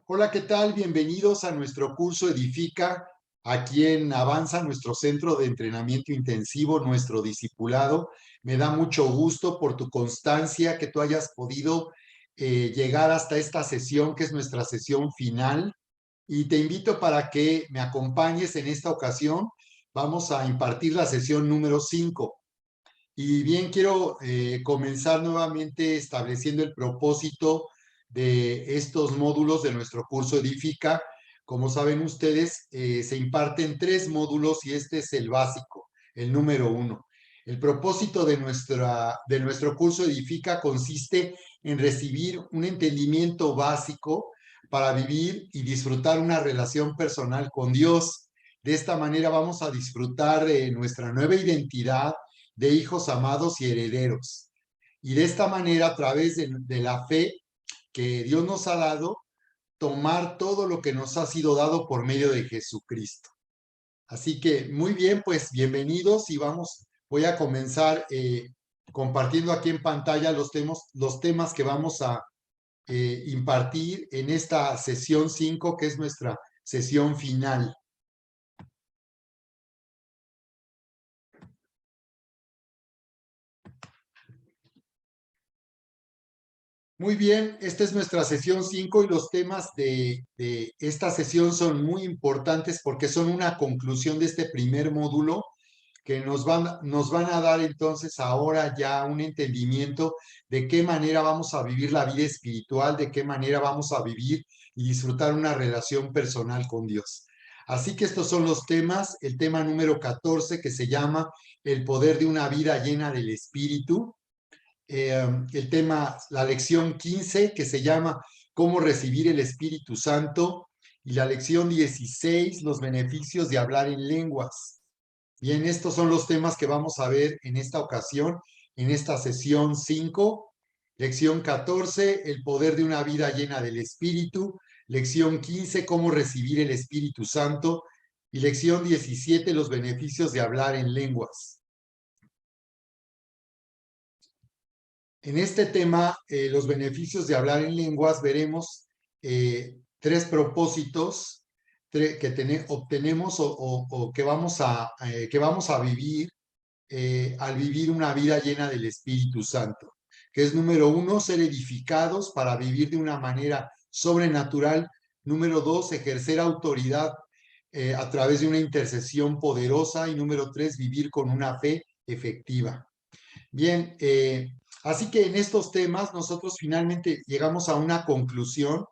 Hola, ¿qué tal? Bienvenidos a nuestro curso Edifica, aquí en Avanza, nuestro centro de entrenamiento intensivo, nuestro discipulado. Me da mucho gusto por tu constancia que tú hayas podido llegar hasta esta sesión, que es nuestra sesión final. Y te invito para que me acompañes en esta ocasión. Vamos a impartir la sesión número 5. Y bien, quiero comenzar nuevamente estableciendo el propósito de estos módulos de nuestro curso Edifica. Como saben ustedes, se imparten 3 módulos y este es el básico, el número 1. El propósito de nuestro curso Edifica consiste en recibir un entendimiento básico para vivir y disfrutar una relación personal con Dios. De esta manera vamos a disfrutar de nuestra nueva identidad de hijos amados y herederos. Y de esta manera, a través de la fe que Dios nos ha dado, tomar todo lo que nos ha sido dado por medio de Jesucristo. Así que muy bien, pues bienvenidos y voy a comenzar compartiendo aquí en pantalla los temas que vamos a impartir en esta sesión 5, que es nuestra sesión final. Muy bien, esta es nuestra sesión 5 y los temas de esta sesión son muy importantes porque son una conclusión de este primer módulo que nos van a dar entonces ahora ya un entendimiento de qué manera vamos a vivir la vida espiritual, de qué manera vamos a vivir y disfrutar una relación personal con Dios. Así que estos son los temas, el tema número 14 que se llama El poder de una vida llena del Espíritu, el tema, la lección 15 que se llama Cómo recibir el Espíritu Santo, y la lección 16, los beneficios de hablar en lenguas. Bien, estos son los temas que vamos a ver en esta ocasión, en esta sesión 5. Lección 14, el poder de una vida llena del Espíritu. Lección 15, cómo recibir el Espíritu Santo. Y lección 17, los beneficios de hablar en lenguas. En este tema, los beneficios de hablar en lenguas, veremos 3 propósitos que obtenemos o que vamos a vivir al vivir una vida llena del Espíritu Santo, que es número 1, ser edificados para vivir de una manera sobrenatural. Número 2, ejercer autoridad a través de una intercesión poderosa. Y número 3, vivir con una fe efectiva. Bien, así que en estos temas nosotros finalmente llegamos a una conclusión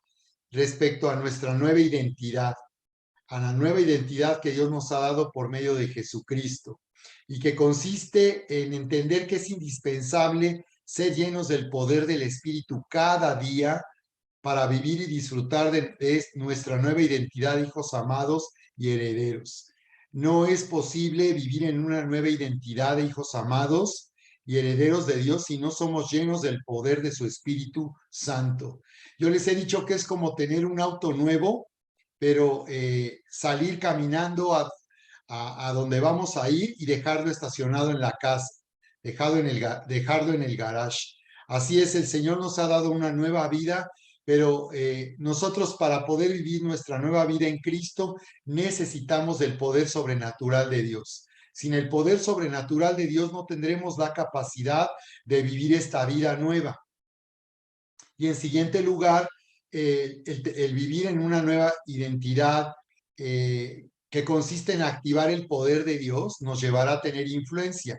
respecto a nuestra nueva identidad, a la nueva identidad que Dios nos ha dado por medio de Jesucristo, y que consiste en entender que es indispensable ser llenos del poder del Espíritu cada día para vivir y disfrutar de nuestra nueva identidad, hijos amados y herederos. No es posible vivir en una nueva identidad de hijos amados y herederos de Dios si no somos llenos del poder de su Espíritu Santo. Yo les he dicho que es como tener un auto nuevo, pero salir caminando a donde vamos a ir y dejarlo estacionado en la casa, dejarlo en el garage. Así es, el Señor nos ha dado una nueva vida, pero nosotros, para poder vivir nuestra nueva vida en Cristo, necesitamos del poder sobrenatural de Dios. Sin el poder sobrenatural de Dios no tendremos la capacidad de vivir esta vida nueva. Y en siguiente lugar, el vivir en una nueva identidad que consiste en activar el poder de Dios nos llevará a tener influencia,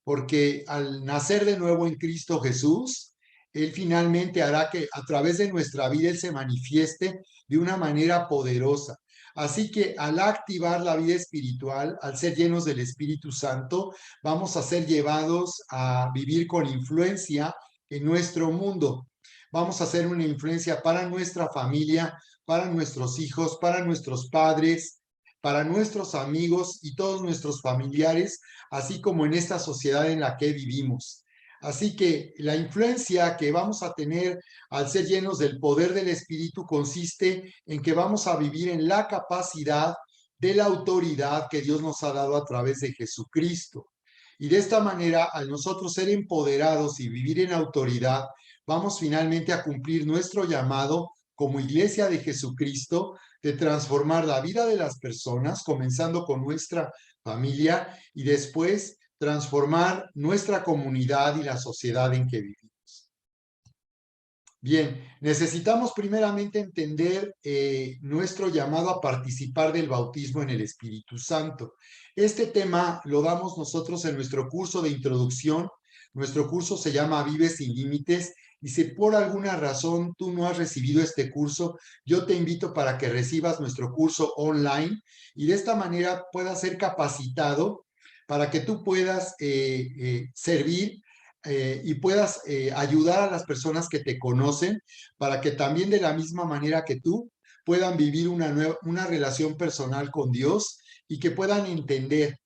porque al nacer de nuevo en Cristo Jesús, Él finalmente hará que a través de nuestra vida Él se manifieste de una manera poderosa. Así que al activar la vida espiritual, al ser llenos del Espíritu Santo, vamos a ser llevados a vivir con influencia en nuestro mundo. Vamos a hacer una influencia para nuestra familia, para nuestros hijos, para nuestros padres, para nuestros amigos y todos nuestros familiares, así como en esta sociedad en la que vivimos. Así que la influencia que vamos a tener al ser llenos del poder del Espíritu consiste en que vamos a vivir en la capacidad de la autoridad que Dios nos ha dado a través de Jesucristo. Y de esta manera, al nosotros ser empoderados y vivir en autoridad, vamos finalmente a cumplir nuestro llamado como iglesia de Jesucristo, de transformar la vida de las personas, comenzando con nuestra familia y después transformar nuestra comunidad y la sociedad en que vivimos. Bien, necesitamos primeramente entender nuestro llamado a participar del bautismo en el Espíritu Santo. Este tema lo damos nosotros en nuestro curso de introducción. Nuestro curso se llama Vive sin Límites y si por alguna razón tú no has recibido este curso, yo te invito para que recibas nuestro curso online y de esta manera puedas ser capacitado para que tú puedas servir y puedas ayudar a las personas que te conocen para que también de la misma manera que tú puedan vivir una relación personal con Dios y que puedan entender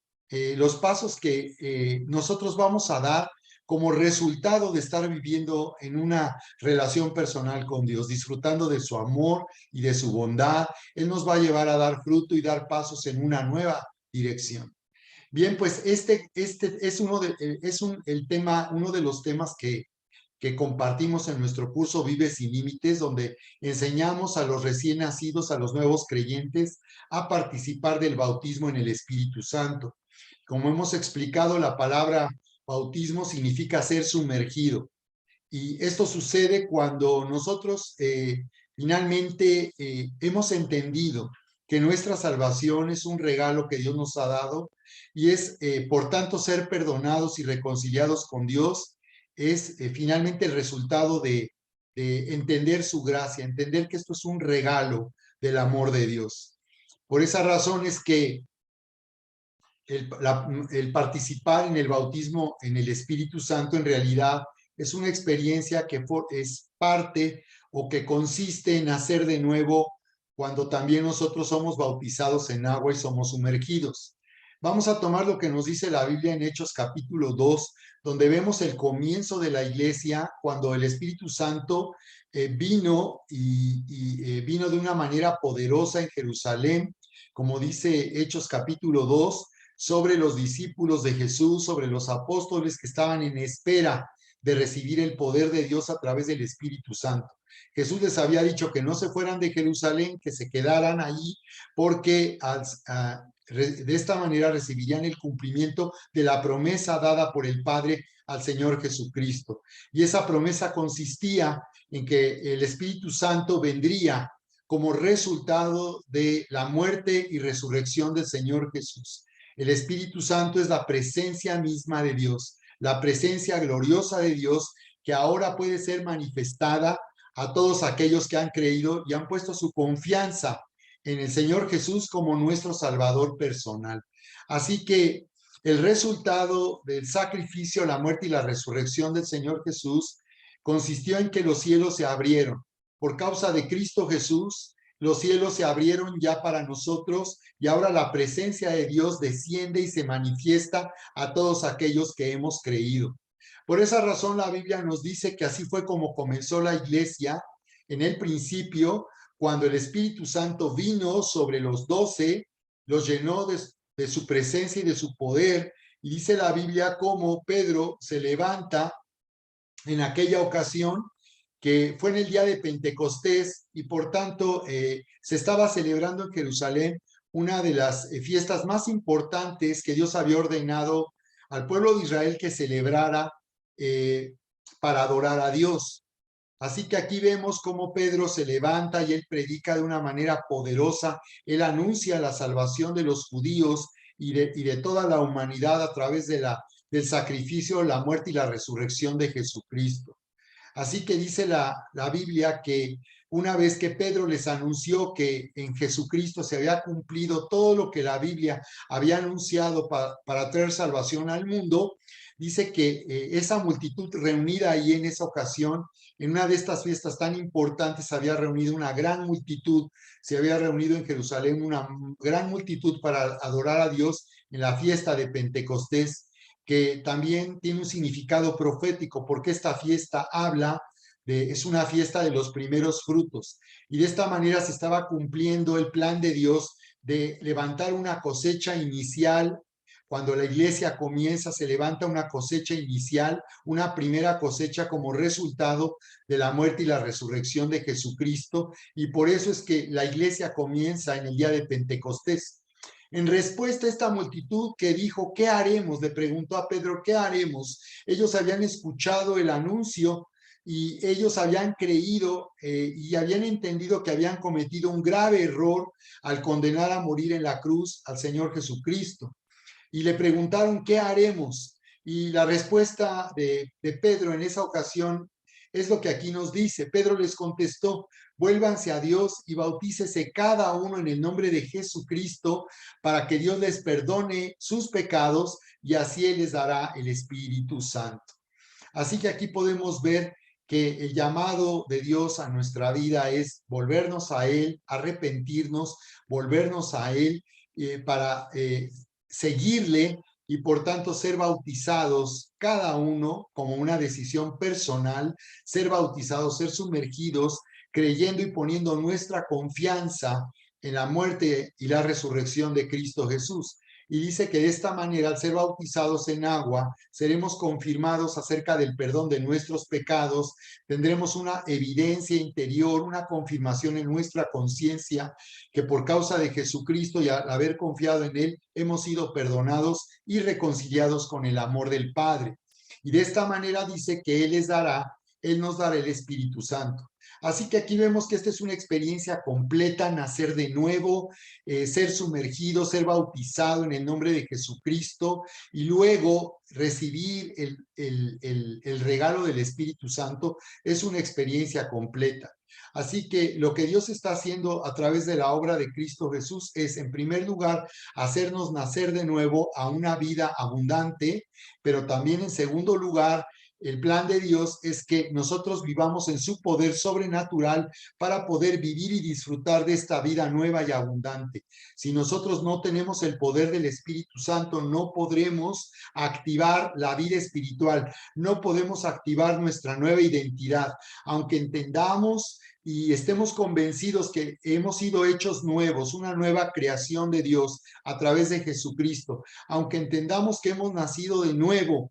los pasos que nosotros vamos a dar como resultado de estar viviendo en una relación personal con Dios, disfrutando de su amor y de su bondad. Él nos va a llevar a dar fruto y dar pasos en una nueva dirección. Bien, pues este es uno de los temas que compartimos en nuestro curso Vive sin Límites, donde enseñamos a los recién nacidos, a los nuevos creyentes, a participar del bautismo en el Espíritu Santo. Como hemos explicado, la palabra bautismo significa ser sumergido. Y esto sucede cuando nosotros finalmente hemos entendido que nuestra salvación es un regalo que Dios nos ha dado y es, por tanto, ser perdonados y reconciliados con Dios es finalmente el resultado de entender su gracia, entender que esto es un regalo del amor de Dios. Por esa razón es que el participar en el bautismo en el Espíritu Santo en realidad es una experiencia que es parte o que consiste en nacer de nuevo cuando también nosotros somos bautizados en agua y somos sumergidos. Vamos a tomar lo que nos dice la Biblia en Hechos capítulo 2, donde vemos el comienzo de la iglesia cuando el Espíritu Santo vino vino de una manera poderosa en Jerusalén, como dice Hechos capítulo 2, sobre los discípulos de Jesús, sobre los apóstoles que estaban en espera de recibir el poder de Dios a través del Espíritu Santo. Jesús les había dicho que no se fueran de Jerusalén, que se quedaran allí, porque de esta manera recibirían el cumplimiento de la promesa dada por el Padre al Señor Jesucristo. Y esa promesa consistía en que el Espíritu Santo vendría como resultado de la muerte y resurrección del Señor Jesús. El Espíritu Santo es la presencia misma de Dios, la presencia gloriosa de Dios que ahora puede ser manifestada a todos aquellos que han creído y han puesto su confianza en el Señor Jesús como nuestro Salvador personal. Así que el resultado del sacrificio, la muerte y la resurrección del Señor Jesús consistió en que los cielos se abrieron. Por causa de Cristo Jesús, los cielos se abrieron ya para nosotros y ahora la presencia de Dios desciende y se manifiesta a todos aquellos que hemos creído. Por esa razón la Biblia nos dice que así fue como comenzó la iglesia en el principio, cuando el Espíritu Santo vino sobre los 12, los llenó de su presencia y de su poder, y dice la Biblia cómo Pedro se levanta en aquella ocasión que fue en el día de Pentecostés y por tanto se estaba celebrando en Jerusalén una de las fiestas más importantes que Dios había ordenado al pueblo de Israel que celebrara para adorar a Dios. Así que aquí vemos cómo Pedro se levanta y él predica de una manera poderosa, él anuncia la salvación de los judíos y de toda la humanidad a través del sacrificio, la muerte y la resurrección de Jesucristo. Así que dice la Biblia que una vez que Pedro les anunció que en Jesucristo se había cumplido todo lo que la Biblia había anunciado para traer salvación al mundo, dice que esa multitud reunida ahí en esa ocasión, en una de estas fiestas tan importantes, había reunido una gran multitud, se había reunido en Jerusalén una gran multitud para adorar a Dios en la fiesta de Pentecostés, que también tiene un significado profético, porque esta fiesta es una fiesta de los primeros frutos. Y de esta manera se estaba cumpliendo el plan de Dios de levantar una cosecha inicial cuando la iglesia comienza, se levanta una cosecha inicial, una primera cosecha como resultado de la muerte y la resurrección de Jesucristo, y por eso es que la iglesia comienza en el día de Pentecostés. En respuesta a esta multitud que dijo, ¿qué haremos? Le preguntó a Pedro, ¿qué haremos? Ellos habían escuchado el anuncio y ellos habían creído y habían entendido que habían cometido un grave error al condenar a morir en la cruz al Señor Jesucristo. Y le preguntaron, ¿qué haremos? Y la respuesta de Pedro en esa ocasión es lo que aquí nos dice. Pedro les contestó, vuélvanse a Dios y bautícese cada uno en el nombre de Jesucristo para que Dios les perdone sus pecados y así Él les dará el Espíritu Santo. Así que aquí podemos ver que el llamado de Dios a nuestra vida es volvernos a Él, arrepentirnos, volvernos a Él para seguirle y por tanto ser bautizados cada uno como una decisión personal, ser bautizados, ser sumergidos, creyendo y poniendo nuestra confianza en la muerte y la resurrección de Cristo Jesús. Y dice que de esta manera, al ser bautizados en agua, seremos confirmados acerca del perdón de nuestros pecados, tendremos una evidencia interior, una confirmación en nuestra conciencia que por causa de Jesucristo y al haber confiado en Él, hemos sido perdonados y reconciliados con el amor del Padre. Y de esta manera dice que Él nos dará el Espíritu Santo. Así que aquí vemos que esta es una experiencia completa, nacer de nuevo, ser sumergido, ser bautizado en el nombre de Jesucristo y luego recibir el regalo del Espíritu Santo es una experiencia completa. Así que lo que Dios está haciendo a través de la obra de Cristo Jesús es, en primer lugar, hacernos nacer de nuevo a una vida abundante, pero también en segundo lugar, el plan de Dios es que nosotros vivamos en su poder sobrenatural para poder vivir y disfrutar de esta vida nueva y abundante. Si nosotros no tenemos el poder del Espíritu Santo, no podremos activar la vida espiritual, no podemos activar nuestra nueva identidad, aunque entendamos y estemos convencidos que hemos sido hechos nuevos, una nueva creación de Dios a través de Jesucristo, aunque entendamos que hemos nacido de nuevo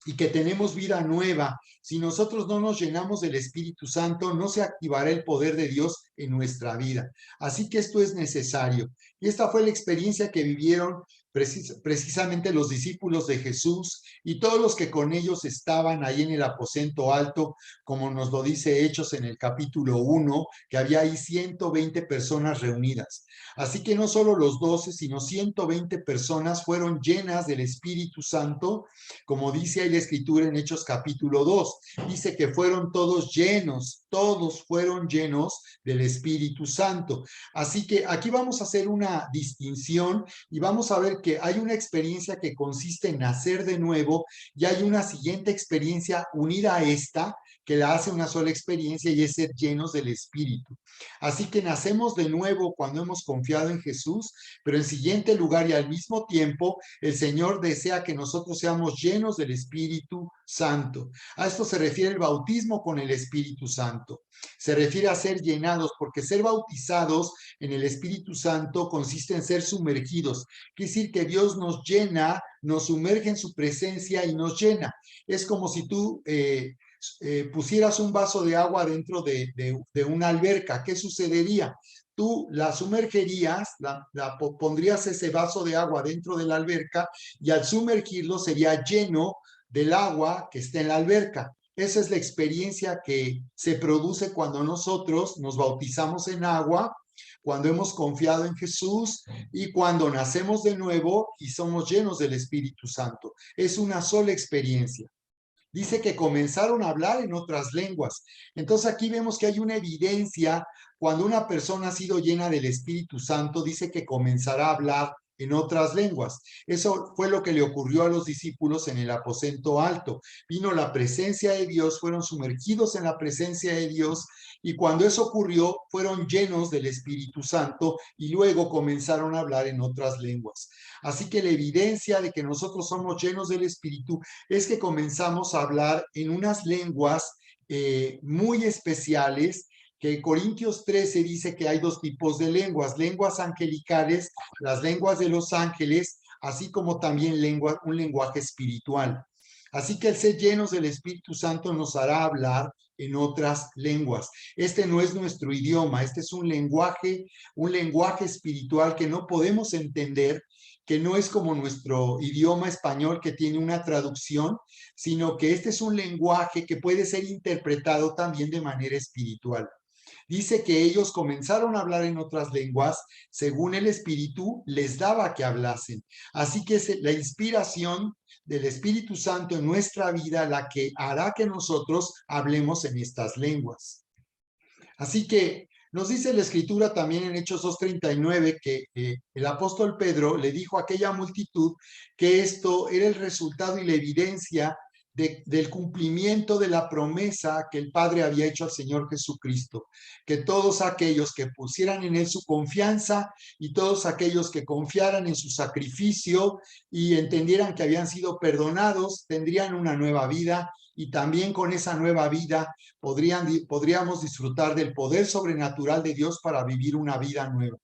y que tenemos vida nueva, si nosotros no nos llenamos del Espíritu Santo, no se activará el poder de Dios en nuestra vida. Así que esto es necesario. Y esta fue la experiencia que vivieron precisamente los discípulos de Jesús y todos los que con ellos estaban ahí en el aposento alto, como nos lo dice Hechos en el capítulo 1, que había ahí 120 personas reunidas. Así que no solo los 12, sino 120 personas fueron llenas del Espíritu Santo, como dice ahí la Escritura en Hechos capítulo 2. Dice que fueron todos fueron llenos del Espíritu Santo. Así que aquí vamos a hacer una distinción y vamos a ver que hay una experiencia que consiste en nacer de nuevo y hay una siguiente experiencia unida a esta que la hace una sola experiencia y es ser llenos del Espíritu. Así que nacemos de nuevo cuando hemos confiado en Jesús, pero en siguiente lugar y al mismo tiempo el Señor desea que nosotros seamos llenos del Espíritu Santo. A esto se refiere el bautismo con el Espíritu Santo. Se refiere a ser llenados, porque ser bautizados en el Espíritu Santo consiste en ser sumergidos. Quiere decir que Dios nos llena, nos sumerge en su presencia y nos llena. Es como si tú pusieras un vaso de agua dentro de una alberca. ¿Qué sucedería? Tú la sumergerías, pondrías ese vaso de agua dentro de la alberca y al sumergirlo sería lleno del agua que está en la alberca. Esa es la experiencia que se produce cuando nosotros nos bautizamos en agua, cuando hemos confiado en Jesús y cuando nacemos de nuevo y somos llenos del Espíritu Santo. Es una sola experiencia. Dice que comenzaron a hablar en otras lenguas. Entonces aquí vemos que hay una evidencia cuando una persona ha sido llena del Espíritu Santo, dice que comenzará a hablar en otras lenguas. Eso fue lo que le ocurrió a los discípulos en el aposento alto. Vino la presencia de Dios, fueron sumergidos en la presencia de Dios y cuando eso ocurrió fueron llenos del Espíritu Santo y luego comenzaron a hablar en otras lenguas. Así que la evidencia de que nosotros somos llenos del Espíritu es que comenzamos a hablar en unas lenguas muy especiales, que Corintios 13 dice que hay dos tipos de lenguas angelicales, las lenguas de los ángeles, así como también un lenguaje espiritual. Así que el ser llenos del Espíritu Santo nos hará hablar en otras lenguas. Este no es nuestro idioma, este es un lenguaje espiritual que no podemos entender, que no es como nuestro idioma español que tiene una traducción, sino que este es un lenguaje que puede ser interpretado también de manera espiritual. Dice que ellos comenzaron a hablar en otras lenguas según el Espíritu les daba que hablasen. Así que es la inspiración del Espíritu Santo en nuestra vida la que hará que nosotros hablemos en estas lenguas. Así que nos dice la Escritura también en Hechos 2:39 que el apóstol Pedro le dijo a aquella multitud que esto era el resultado y la evidencia del cumplimiento de la promesa que el Padre había hecho al Señor Jesucristo, que todos aquellos que pusieran en Él su confianza y todos aquellos que confiaran en su sacrificio y entendieran que habían sido perdonados, tendrían una nueva vida y también con esa nueva vida podríamos disfrutar del poder sobrenatural de Dios para vivir una vida nueva.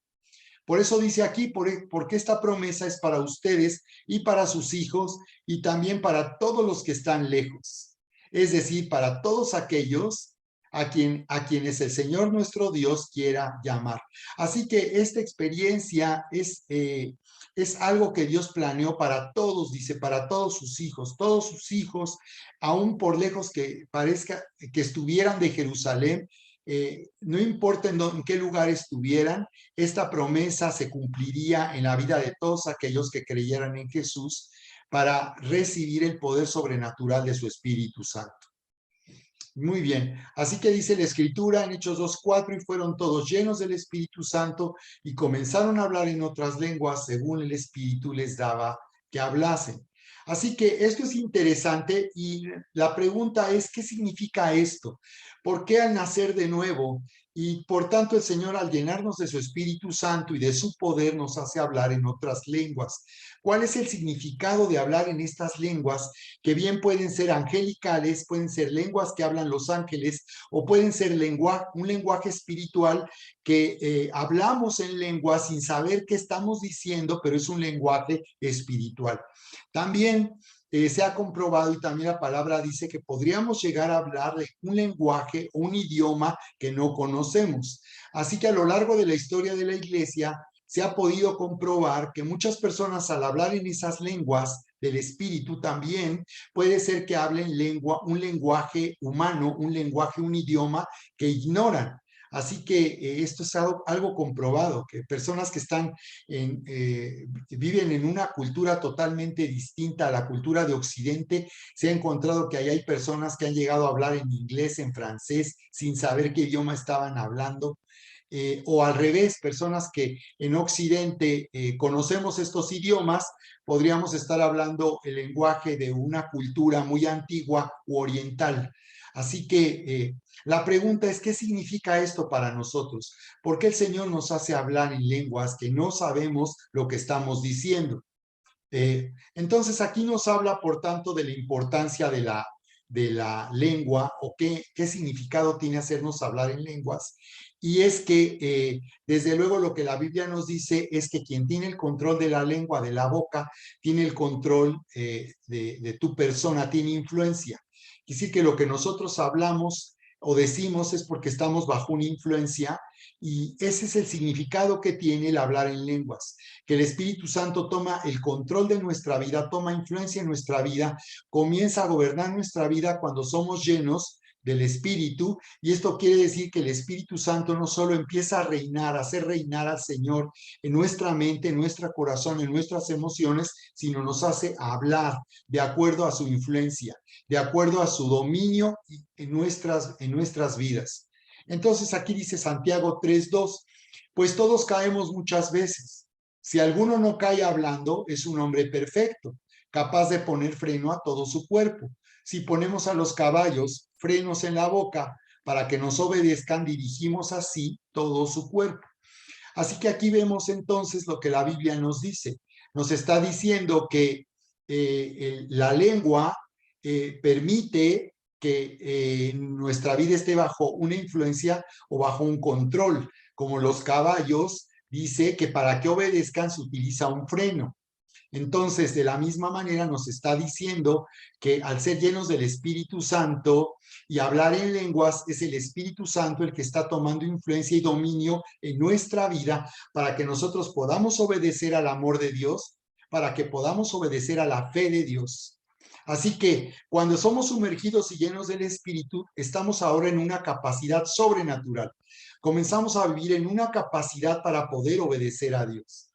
Por eso dice aquí, porque esta promesa es para ustedes y para sus hijos y también para todos los que están lejos. Es decir, para todos aquellos a quienes el Señor nuestro Dios quiera llamar. Así que esta experiencia es algo que Dios planeó para todos, dice, para todos sus hijos, aún por lejos que parezca que estuvieran de Jerusalén, no importa en qué lugar estuvieran, esta promesa se cumpliría en la vida de todos aquellos que creyeran en Jesús para recibir el poder sobrenatural de su Espíritu Santo. Muy bien, así que dice la Escritura en Hechos 2:4, y fueron todos llenos del Espíritu Santo y comenzaron a hablar en otras lenguas según el Espíritu les daba que hablasen. Así que esto es interesante y la pregunta es, ¿qué significa esto? ¿Por qué al nacer de nuevo y por tanto el Señor al llenarnos de su Espíritu Santo y de su poder nos hace hablar en otras lenguas? ¿Cuál es el significado de hablar en estas lenguas que bien pueden ser angelicales, pueden ser lenguas que hablan los ángeles o pueden ser un lenguaje espiritual que hablamos en lengua sin saber qué estamos diciendo, pero es un lenguaje espiritual? También se ha comprobado y también la palabra dice que podríamos llegar a hablar de un lenguaje o un idioma que no conocemos. Así que a lo largo de la historia de la iglesia se ha podido comprobar que muchas personas al hablar en esas lenguas del espíritu también puede ser que hablen un lenguaje humano, un idioma que ignoran. Así que esto es algo comprobado, que personas que viven en una cultura totalmente distinta a la cultura de Occidente, se ha encontrado que ahí hay personas que han llegado a hablar en inglés, en francés, sin saber qué idioma estaban hablando. O al revés, personas que en Occidente conocemos estos idiomas, podríamos estar hablando el lenguaje de una cultura muy antigua u oriental. Así que la pregunta es, ¿qué significa esto para nosotros? ¿Por qué el Señor nos hace hablar en lenguas que no sabemos lo que estamos diciendo? Entonces aquí nos habla, por tanto, de la importancia de la lengua o qué significado tiene hacernos hablar en lenguas. Y es que, desde luego, lo que la Biblia nos dice es que quien tiene el control de la lengua, de la boca, tiene el control de tu persona, tiene influencia. Es decir, que lo que nosotros hablamos o decimos es porque estamos bajo una influencia y ese es el significado que tiene el hablar en lenguas, que el Espíritu Santo toma el control de nuestra vida, toma influencia en nuestra vida, comienza a gobernar nuestra vida cuando somos llenos del Espíritu, y esto quiere decir que el Espíritu Santo no solo empieza a reinar, a hacer reinar al Señor en nuestra mente, en nuestro corazón, en nuestras emociones, sino nos hace hablar de acuerdo a su influencia, de acuerdo a su dominio en nuestras vidas. Entonces aquí dice Santiago 3:2, pues todos caemos muchas veces. Si alguno no cae hablando, es un hombre perfecto, capaz de poner freno a todo su cuerpo. Si ponemos a los caballos frenos en la boca para que nos obedezcan, dirigimos así todo su cuerpo. Así que aquí vemos entonces lo que la Biblia nos dice. Nos está diciendo que la lengua permite que nuestra vida esté bajo una influencia o bajo un control. Como los caballos, dice que para que obedezcan se utiliza un freno. Entonces, de la misma manera nos está diciendo que al ser llenos del Espíritu Santo y hablar en lenguas, es el Espíritu Santo el que está tomando influencia y dominio en nuestra vida para que nosotros podamos obedecer al amor de Dios, para que podamos obedecer a la fe de Dios. Así que cuando somos sumergidos y llenos del Espíritu, estamos ahora en una capacidad sobrenatural. Comenzamos a vivir en una capacidad para poder obedecer a Dios.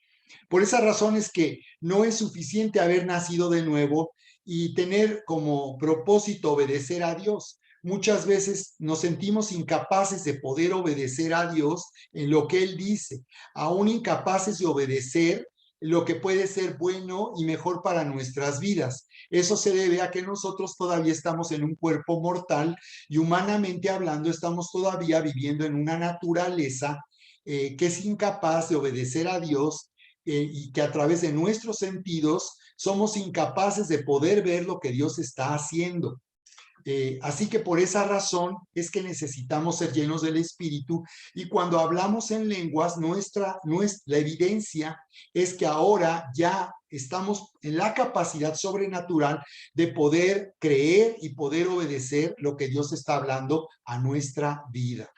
Por esa razón es que no es suficiente haber nacido de nuevo y tener como propósito obedecer a Dios. Muchas veces nos sentimos incapaces de poder obedecer a Dios en lo que Él dice, aún incapaces de obedecer lo que puede ser bueno y mejor para nuestras vidas. Eso se debe a que nosotros todavía estamos en un cuerpo mortal y humanamente hablando estamos todavía viviendo en una naturaleza que es incapaz de obedecer a Dios y que a través de nuestros sentidos somos incapaces de poder ver lo que Dios está haciendo. Así que por esa razón es que necesitamos ser llenos del Espíritu y cuando hablamos en lenguas, la evidencia es que ahora ya estamos en la capacidad sobrenatural de poder creer y poder obedecer lo que Dios está hablando a nuestra vida.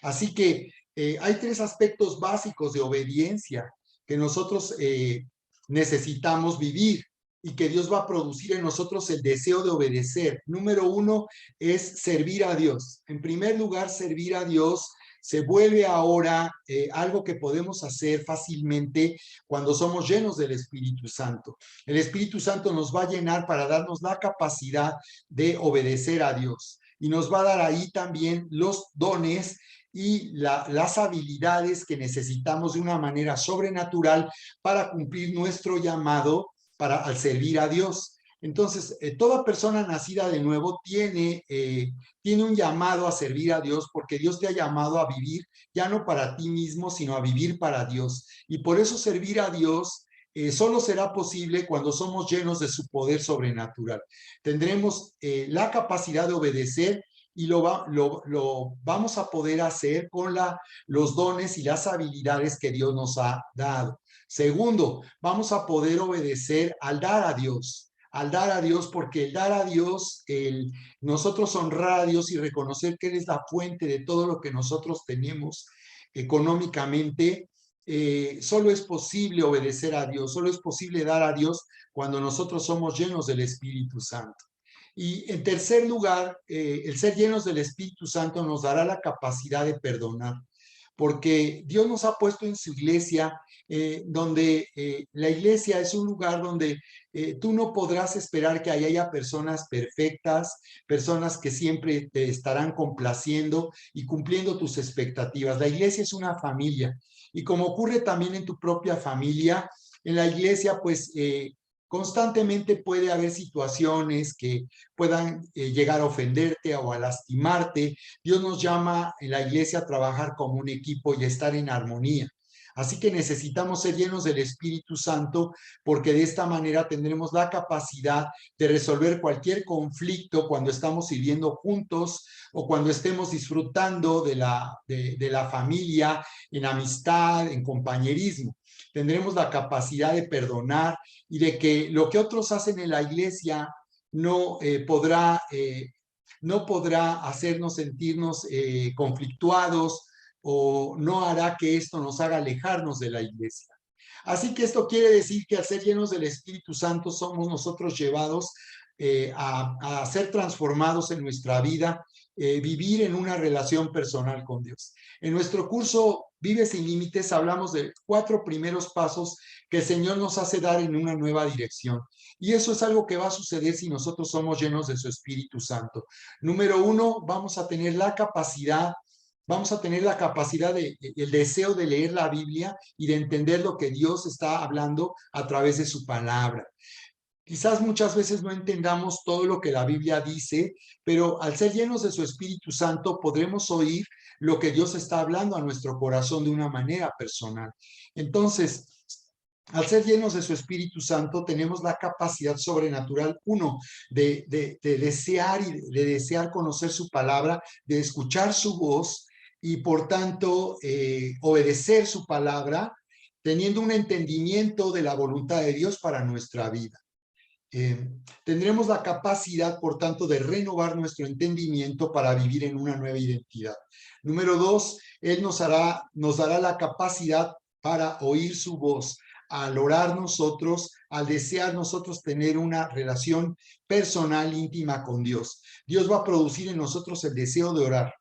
Así que hay tres aspectos básicos de obediencia que nosotros necesitamos vivir y que Dios va a producir en nosotros el deseo de obedecer. Número uno es servir a Dios. En primer lugar, servir a Dios se vuelve ahora algo que podemos hacer fácilmente cuando somos llenos del Espíritu Santo. El Espíritu Santo nos va a llenar para darnos la capacidad de obedecer a Dios y nos va a dar ahí también los dones y las habilidades que necesitamos de una manera sobrenatural para cumplir nuestro llamado al servir a Dios. Entonces, toda persona nacida de nuevo tiene un llamado a servir a Dios porque Dios te ha llamado a vivir ya no para ti mismo, sino a vivir para Dios. Y por eso servir a Dios solo será posible cuando somos llenos de su poder sobrenatural. Tendremos la capacidad de obedecer y lo vamos a poder hacer con los dones y las habilidades que Dios nos ha dado. Segundo, vamos a poder obedecer al dar a Dios, porque el dar a Dios, nosotros honrar a Dios y reconocer que Él es la fuente de todo lo que nosotros tenemos económicamente, solo es posible obedecer a Dios, solo es posible dar a Dios cuando nosotros somos llenos del Espíritu Santo. Y en tercer lugar, el ser llenos del Espíritu Santo nos dará la capacidad de perdonar, porque Dios nos ha puesto en su iglesia, donde la iglesia es un lugar donde tú no podrás esperar que ahí haya personas perfectas, personas que siempre te estarán complaciendo y cumpliendo tus expectativas. La iglesia es una familia y como ocurre también en tu propia familia, en la iglesia pues constantemente puede haber situaciones que puedan llegar a ofenderte o a lastimarte. Dios nos llama en la iglesia a trabajar como un equipo y a estar en armonía. Así que necesitamos ser llenos del Espíritu Santo porque de esta manera tendremos la capacidad de resolver cualquier conflicto cuando estamos viviendo juntos o cuando estemos disfrutando de la familia, en amistad, en compañerismo. Tendremos la capacidad de perdonar y de que lo que otros hacen en la iglesia no no podrá hacernos sentirnos conflictuados o no hará que esto nos haga alejarnos de la iglesia. Así que esto quiere decir que al ser llenos del Espíritu Santo somos nosotros llevados a ser transformados en nuestra vida, vivir en una relación personal con Dios. En nuestro curso Vive sin Límites hablamos de 4 primeros pasos que el Señor nos hace dar en una nueva dirección. Y eso es algo que va a suceder si nosotros somos llenos de su Espíritu Santo. Número 1, vamos a tener la capacidad el deseo de leer la Biblia y de entender lo que Dios está hablando a través de su palabra. Quizás muchas veces no entendamos todo lo que la Biblia dice, pero al ser llenos de su Espíritu Santo podremos oír lo que Dios está hablando a nuestro corazón de una manera personal. Entonces, al ser llenos de su Espíritu Santo, tenemos la capacidad sobrenatural, uno, de desear y de desear conocer su palabra, de escuchar su voz y por tanto obedecer su palabra teniendo un entendimiento de la voluntad de Dios para nuestra vida. Tendremos la capacidad, por tanto, de renovar nuestro entendimiento para vivir en una nueva identidad. Número dos, Él nos dará la capacidad para oír su voz, al orar nosotros, al desear nosotros tener una relación personal, íntima con Dios. Dios va a producir en nosotros el deseo de orar.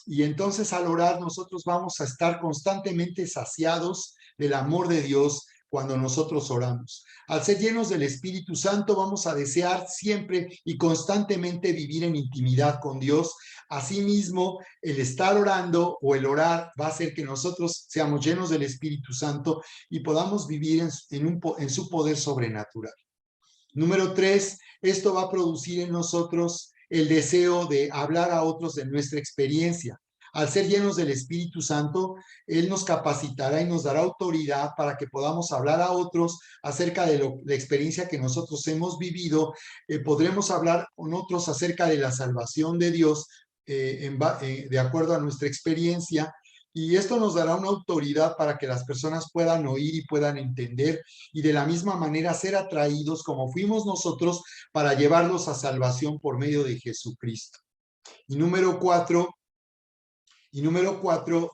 Y entonces al orar nosotros vamos a estar constantemente saciados del amor de Dios cuando nosotros oramos. Al ser llenos del Espíritu Santo vamos a desear siempre y constantemente vivir en intimidad con Dios. Asimismo, el estar orando o el orar va a hacer que nosotros seamos llenos del Espíritu Santo y podamos vivir en su poder sobrenatural. Número tres, esto va a producir en nosotros el deseo de hablar a otros de nuestra experiencia. Al ser llenos del Espíritu Santo, Él nos capacitará y nos dará autoridad para que podamos hablar a otros acerca de la experiencia que nosotros hemos vivido. Podremos hablar con otros acerca de la salvación de Dios de acuerdo a nuestra experiencia. Y esto nos dará una autoridad para que las personas puedan oír y puedan entender y de la misma manera ser atraídos como fuimos nosotros para llevarlos a salvación por medio de Jesucristo. Y número cuatro,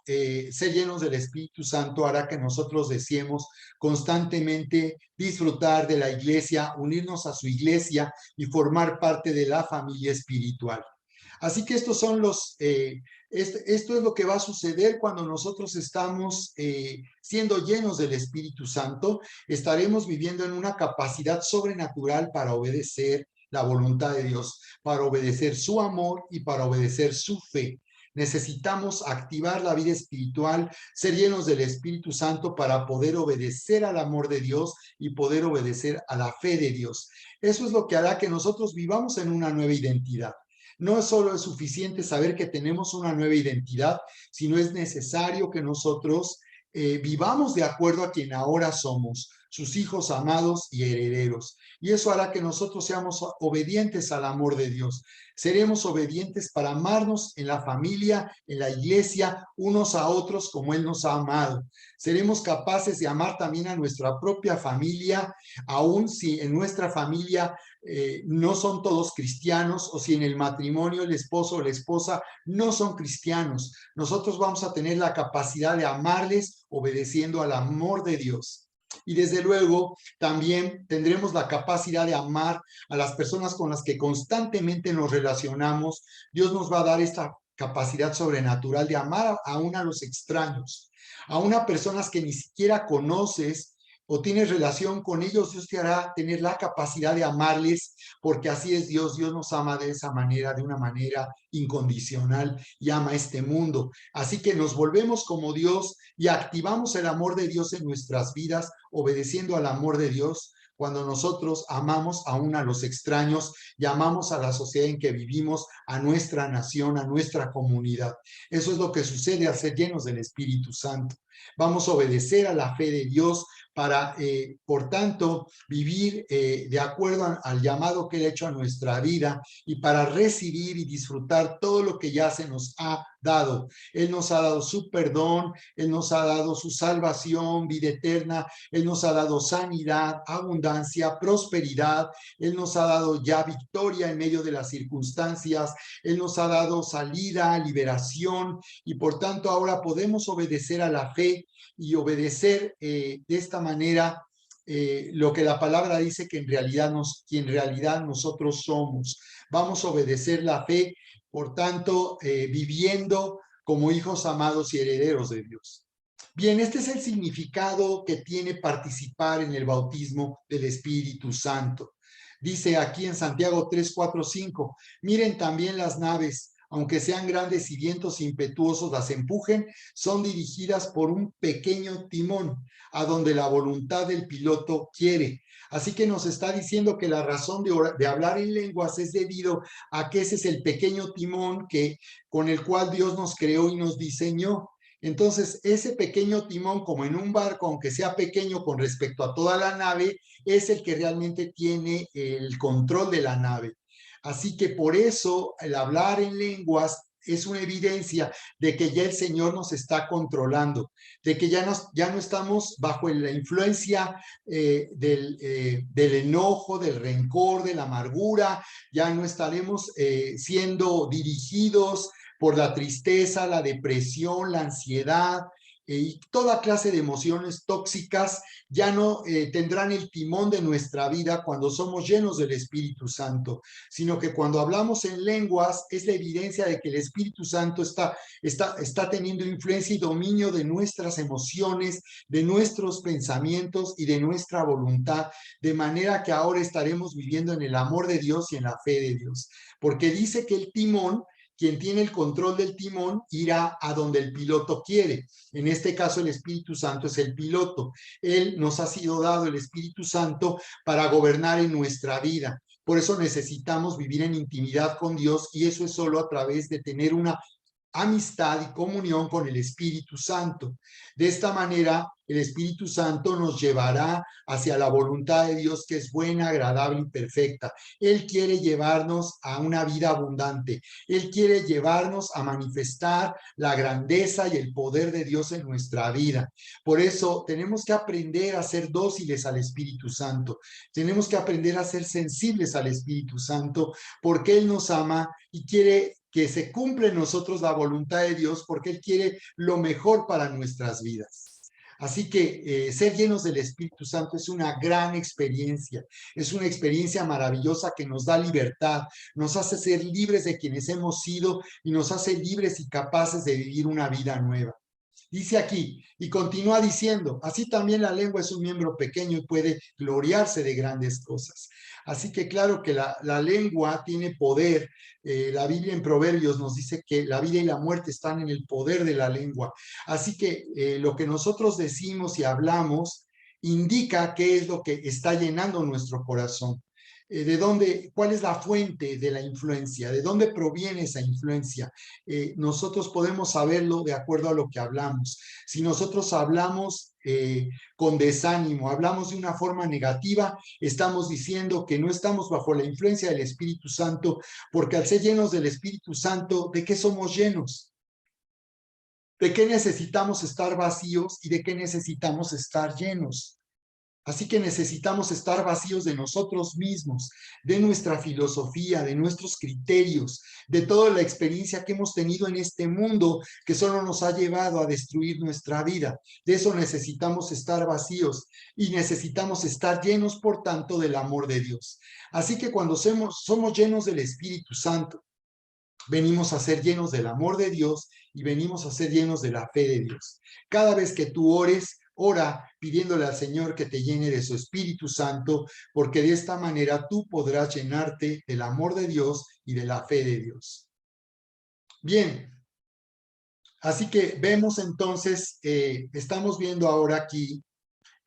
ser llenos del Espíritu Santo hará que nosotros deseemos constantemente disfrutar de la iglesia, unirnos a su iglesia y formar parte de la familia espiritual. Así que estos son esto es lo que va a suceder cuando nosotros estamos siendo llenos del Espíritu Santo. Estaremos viviendo en una capacidad sobrenatural para obedecer la voluntad de Dios, para obedecer su amor y para obedecer su fe. Necesitamos activar la vida espiritual, ser llenos del Espíritu Santo para poder obedecer al amor de Dios y poder obedecer a la fe de Dios. Eso es lo que hará que nosotros vivamos en una nueva identidad. No solo es suficiente saber que tenemos una nueva identidad, sino es necesario que nosotros vivamos de acuerdo a quien ahora somos, sus hijos amados y herederos. Y eso hará que nosotros seamos obedientes al amor de Dios. Seremos obedientes para amarnos en la familia, en la iglesia, unos a otros como Él nos ha amado. Seremos capaces de amar también a nuestra propia familia, aun si en nuestra familia no son todos cristianos o si en el matrimonio el esposo o la esposa no son cristianos. Nosotros vamos a tener la capacidad de amarles obedeciendo al amor de Dios. Y desde luego también tendremos la capacidad de amar a las personas con las que constantemente nos relacionamos. Dios nos va a dar esta capacidad sobrenatural de amar aún a los extraños, aún a personas que ni siquiera conoces o tienes relación con ellos. Dios te hará tener la capacidad de amarles, porque así es Dios. Dios nos ama de esa manera, de una manera incondicional, y ama este mundo. Así que nos volvemos como Dios y activamos el amor de Dios en nuestras vidas, obedeciendo al amor de Dios. Cuando nosotros amamos aún a los extraños y amamos a la sociedad en que vivimos, a nuestra nación, a nuestra comunidad. Eso es lo que sucede al ser llenos del Espíritu Santo. Vamos a obedecer a la fe de Dios para, por tanto, vivir de acuerdo al llamado que Él ha hecho a nuestra vida y para recibir y disfrutar todo lo que ya se nos ha dado. Él nos ha dado su perdón, Él nos ha dado su salvación, vida eterna, Él nos ha dado sanidad, abundancia, prosperidad, Él nos ha dado ya victoria en medio de las circunstancias, Él nos ha dado salida, liberación, y por tanto ahora podemos obedecer a la fe y obedecer de esta manera lo que la palabra dice que en realidad nosotros somos. Vamos a obedecer la fe, por tanto, viviendo como hijos amados y herederos de Dios. Bien, este es el significado que tiene participar en el bautismo del Espíritu Santo. Dice aquí en Santiago 3, 4, 5, miren también las naves, aunque sean grandes y vientos impetuosos las empujen, son dirigidas por un pequeño timón, a donde la voluntad del piloto quiere. Así que nos está diciendo que la razón de hablar en lenguas es debido a que ese es el pequeño timón con el cual Dios nos creó y nos diseñó. Entonces, ese pequeño timón, como en un barco, aunque sea pequeño con respecto a toda la nave, es el que realmente tiene el control de la nave. Así que por eso el hablar en lenguas es una evidencia de que ya el Señor nos está controlando, de que ya no estamos bajo la influencia del enojo, del rencor, de la amargura, ya no estaremos siendo dirigidos por la tristeza, la depresión, la ansiedad y toda clase de emociones tóxicas ya no tendrán el timón de nuestra vida cuando somos llenos del Espíritu Santo, sino que cuando hablamos en lenguas es la evidencia de que el Espíritu Santo está teniendo influencia y dominio de nuestras emociones, de nuestros pensamientos y de nuestra voluntad, de manera que ahora estaremos viviendo en el amor de Dios y en la fe de Dios, porque dice que el timón, quien tiene el control del timón, irá a donde el piloto quiere. En este caso, el Espíritu Santo es el piloto. Él nos ha sido dado el Espíritu Santo para gobernar en nuestra vida. Por eso necesitamos vivir en intimidad con Dios, y eso es solo a través de tener una amistad y comunión con el Espíritu Santo. De esta manera, el Espíritu Santo nos llevará hacia la voluntad de Dios, que es buena, agradable y perfecta. Él quiere llevarnos a una vida abundante. Él quiere llevarnos a manifestar la grandeza y el poder de Dios en nuestra vida. Por eso tenemos que aprender a ser dóciles al Espíritu Santo. Tenemos que aprender a ser sensibles al Espíritu Santo, porque Él nos ama y quiere que se cumpla en nosotros la voluntad de Dios, porque Él quiere lo mejor para nuestras vidas. Así que ser llenos del Espíritu Santo es una gran experiencia, es una experiencia maravillosa que nos da libertad, nos hace ser libres de quienes hemos sido y nos hace libres y capaces de vivir una vida nueva. Dice aquí, y continúa diciendo, así también la lengua es un miembro pequeño y puede gloriarse de grandes cosas. Así que claro que la lengua tiene poder. La Biblia en Proverbios nos dice que la vida y la muerte están en el poder de la lengua. Así que lo que nosotros decimos y hablamos indica qué es lo que está llenando nuestro corazón. ¿De dónde, cuál es la fuente de la influencia? ¿De dónde proviene esa influencia? Nosotros podemos saberlo de acuerdo a lo que hablamos. Si nosotros hablamos con desánimo, hablamos de una forma negativa, estamos diciendo que no estamos bajo la influencia del Espíritu Santo, porque al ser llenos del Espíritu Santo, ¿de qué somos llenos? ¿De qué necesitamos estar vacíos y de qué necesitamos estar llenos? Así que necesitamos estar vacíos de nosotros mismos, de nuestra filosofía, de nuestros criterios, de toda la experiencia que hemos tenido en este mundo que solo nos ha llevado a destruir nuestra vida. De eso necesitamos estar vacíos y necesitamos estar llenos, por tanto, del amor de Dios. Así que cuando somos llenos del Espíritu Santo, venimos a ser llenos del amor de Dios y venimos a ser llenos de la fe de Dios. Cada vez que tú ores, ora pidiéndole al Señor que te llene de su Espíritu Santo, porque de esta manera tú podrás llenarte del amor de Dios y de la fe de Dios. Bien, así que vemos entonces, estamos viendo ahora aquí,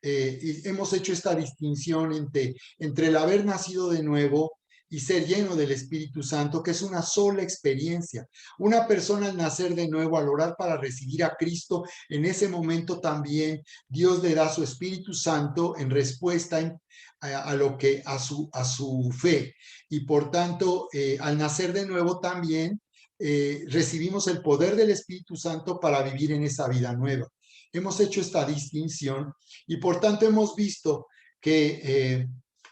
y hemos hecho esta distinción entre el haber nacido de nuevo y ser lleno del Espíritu Santo, que es una sola experiencia. Una persona al nacer de nuevo, al orar para recibir a Cristo, en ese momento también Dios le da su Espíritu Santo en respuesta a su fe. Y por tanto, al nacer de nuevo también recibimos el poder del Espíritu Santo para vivir en esa vida nueva. Hemos hecho esta distinción y por tanto hemos visto que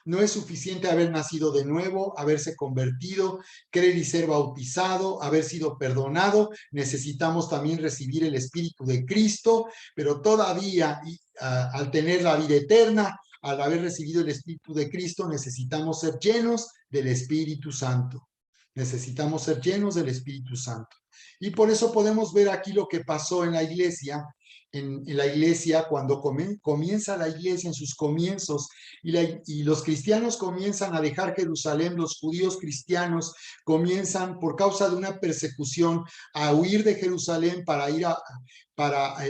no es suficiente haber nacido de nuevo, haberse convertido, creer y ser bautizado, haber sido perdonado. Necesitamos también recibir el Espíritu de Cristo, pero todavía al tener la vida eterna, al haber recibido el Espíritu de Cristo, necesitamos ser llenos del Espíritu Santo. Necesitamos ser llenos del Espíritu Santo. Y por eso podemos ver aquí lo que pasó en la iglesia, en la iglesia, cuando comienza la iglesia en sus comienzos y los cristianos comienzan a dejar Jerusalén, los judíos cristianos comienzan por causa de una persecución a huir de Jerusalén para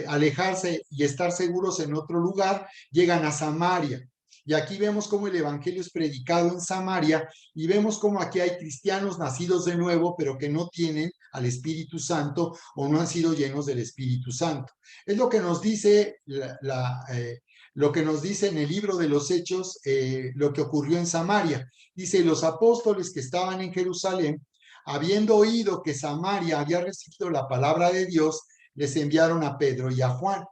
alejarse y estar seguros en otro lugar, llegan a Samaria. Y aquí vemos cómo el evangelio es predicado en Samaria y vemos cómo aquí hay cristianos nacidos de nuevo, pero que no tienen al Espíritu Santo o no han sido llenos del Espíritu Santo. Es lo que nos dice lo que nos dice en el libro de los Hechos, lo que ocurrió en Samaria. Dice, los apóstoles que estaban en Jerusalén Habiendo oído que Samaria había recibido la palabra de Dios, les enviaron a Pedro y a Juan,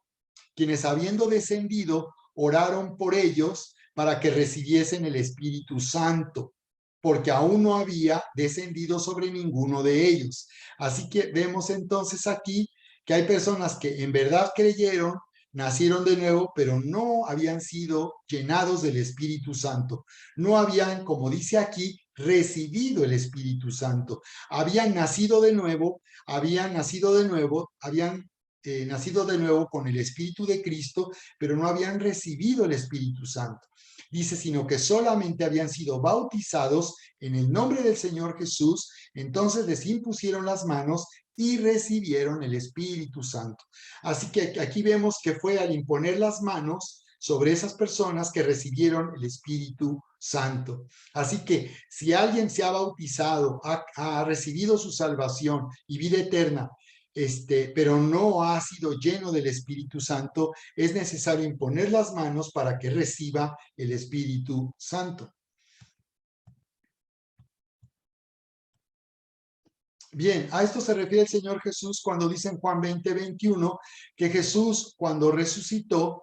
quienes habiendo descendido, oraron por ellos para que recibiesen el Espíritu Santo, porque aún no había descendido sobre ninguno de ellos. Así que vemos entonces aquí que hay personas que en verdad creyeron, nacieron de nuevo, pero no habían sido llenados del Espíritu Santo. No habían, como dice aquí, recibido el Espíritu Santo. Habían nacido de nuevo, habían nacido de nuevo con el Espíritu de Cristo, pero no habían recibido el Espíritu Santo. Dice, sino que solamente habían sido bautizados en el nombre del Señor Jesús, entonces les impusieron las manos y recibieron el Espíritu Santo. Así que aquí vemos que fue al imponer las manos sobre esas personas que recibieron el Espíritu Santo. Así que si alguien se ha bautizado, ha recibido su salvación y vida eterna, pero no ha sido lleno del Espíritu Santo, es necesario imponer las manos para que reciba el Espíritu Santo. Bien, a esto se refiere el Señor Jesús cuando dice en Juan 20:21 que Jesús, cuando resucitó,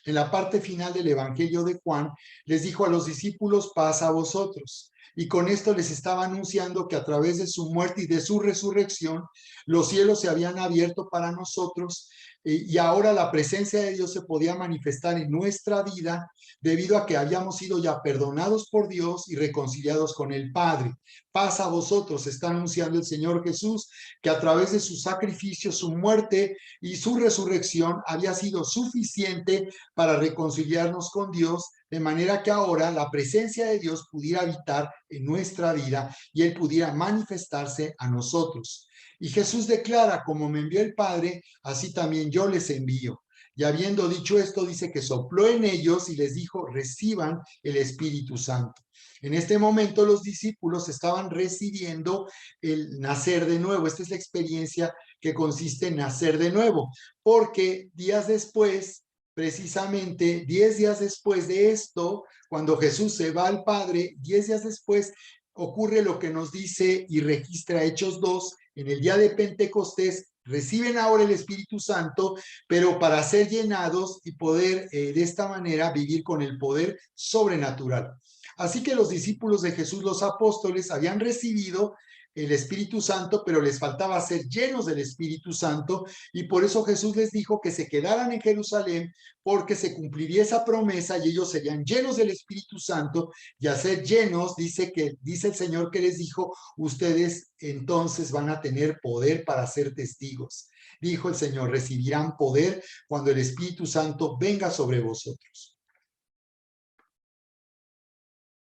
en la parte final del Evangelio de Juan, les dijo a los discípulos, paz a vosotros. Y con esto les estaba anunciando que a través de su muerte y de su resurrección, los cielos se habían abierto para nosotros y ahora la presencia de Dios se podía manifestar en nuestra vida debido a que habíamos sido ya perdonados por Dios y reconciliados con el Padre. Paz a vosotros, está anunciando el Señor Jesús, que a través de su sacrificio, su muerte y su resurrección había sido suficiente para reconciliarnos con Dios, de manera que ahora la presencia de Dios pudiera habitar en nuestra vida y Él pudiera manifestarse a nosotros. Y Jesús declara, como me envió el Padre, así también yo les envío. Y habiendo dicho esto, dice que sopló en ellos y les dijo, reciban el Espíritu Santo. En este momento los discípulos estaban recibiendo el nacer de nuevo. Esta es la experiencia que consiste en nacer de nuevo, porque días después, precisamente 10 días después de esto, cuando Jesús se va al Padre, 10 días después ocurre lo que nos dice y registra Hechos 2, en el día de Pentecostés, reciben ahora el Espíritu Santo, pero para ser llenados y poder de esta manera vivir con el poder sobrenatural. Así que los discípulos de Jesús, los apóstoles, habían recibido el Espíritu Santo, pero les faltaba ser llenos del Espíritu Santo, y por eso Jesús les dijo que se quedaran en Jerusalén, porque se cumpliría esa promesa y ellos serían llenos del Espíritu Santo, y a ser llenos, dice el Señor que les dijo, ustedes entonces van a tener poder para ser testigos. Dijo el Señor, recibirán poder cuando el Espíritu Santo venga sobre vosotros.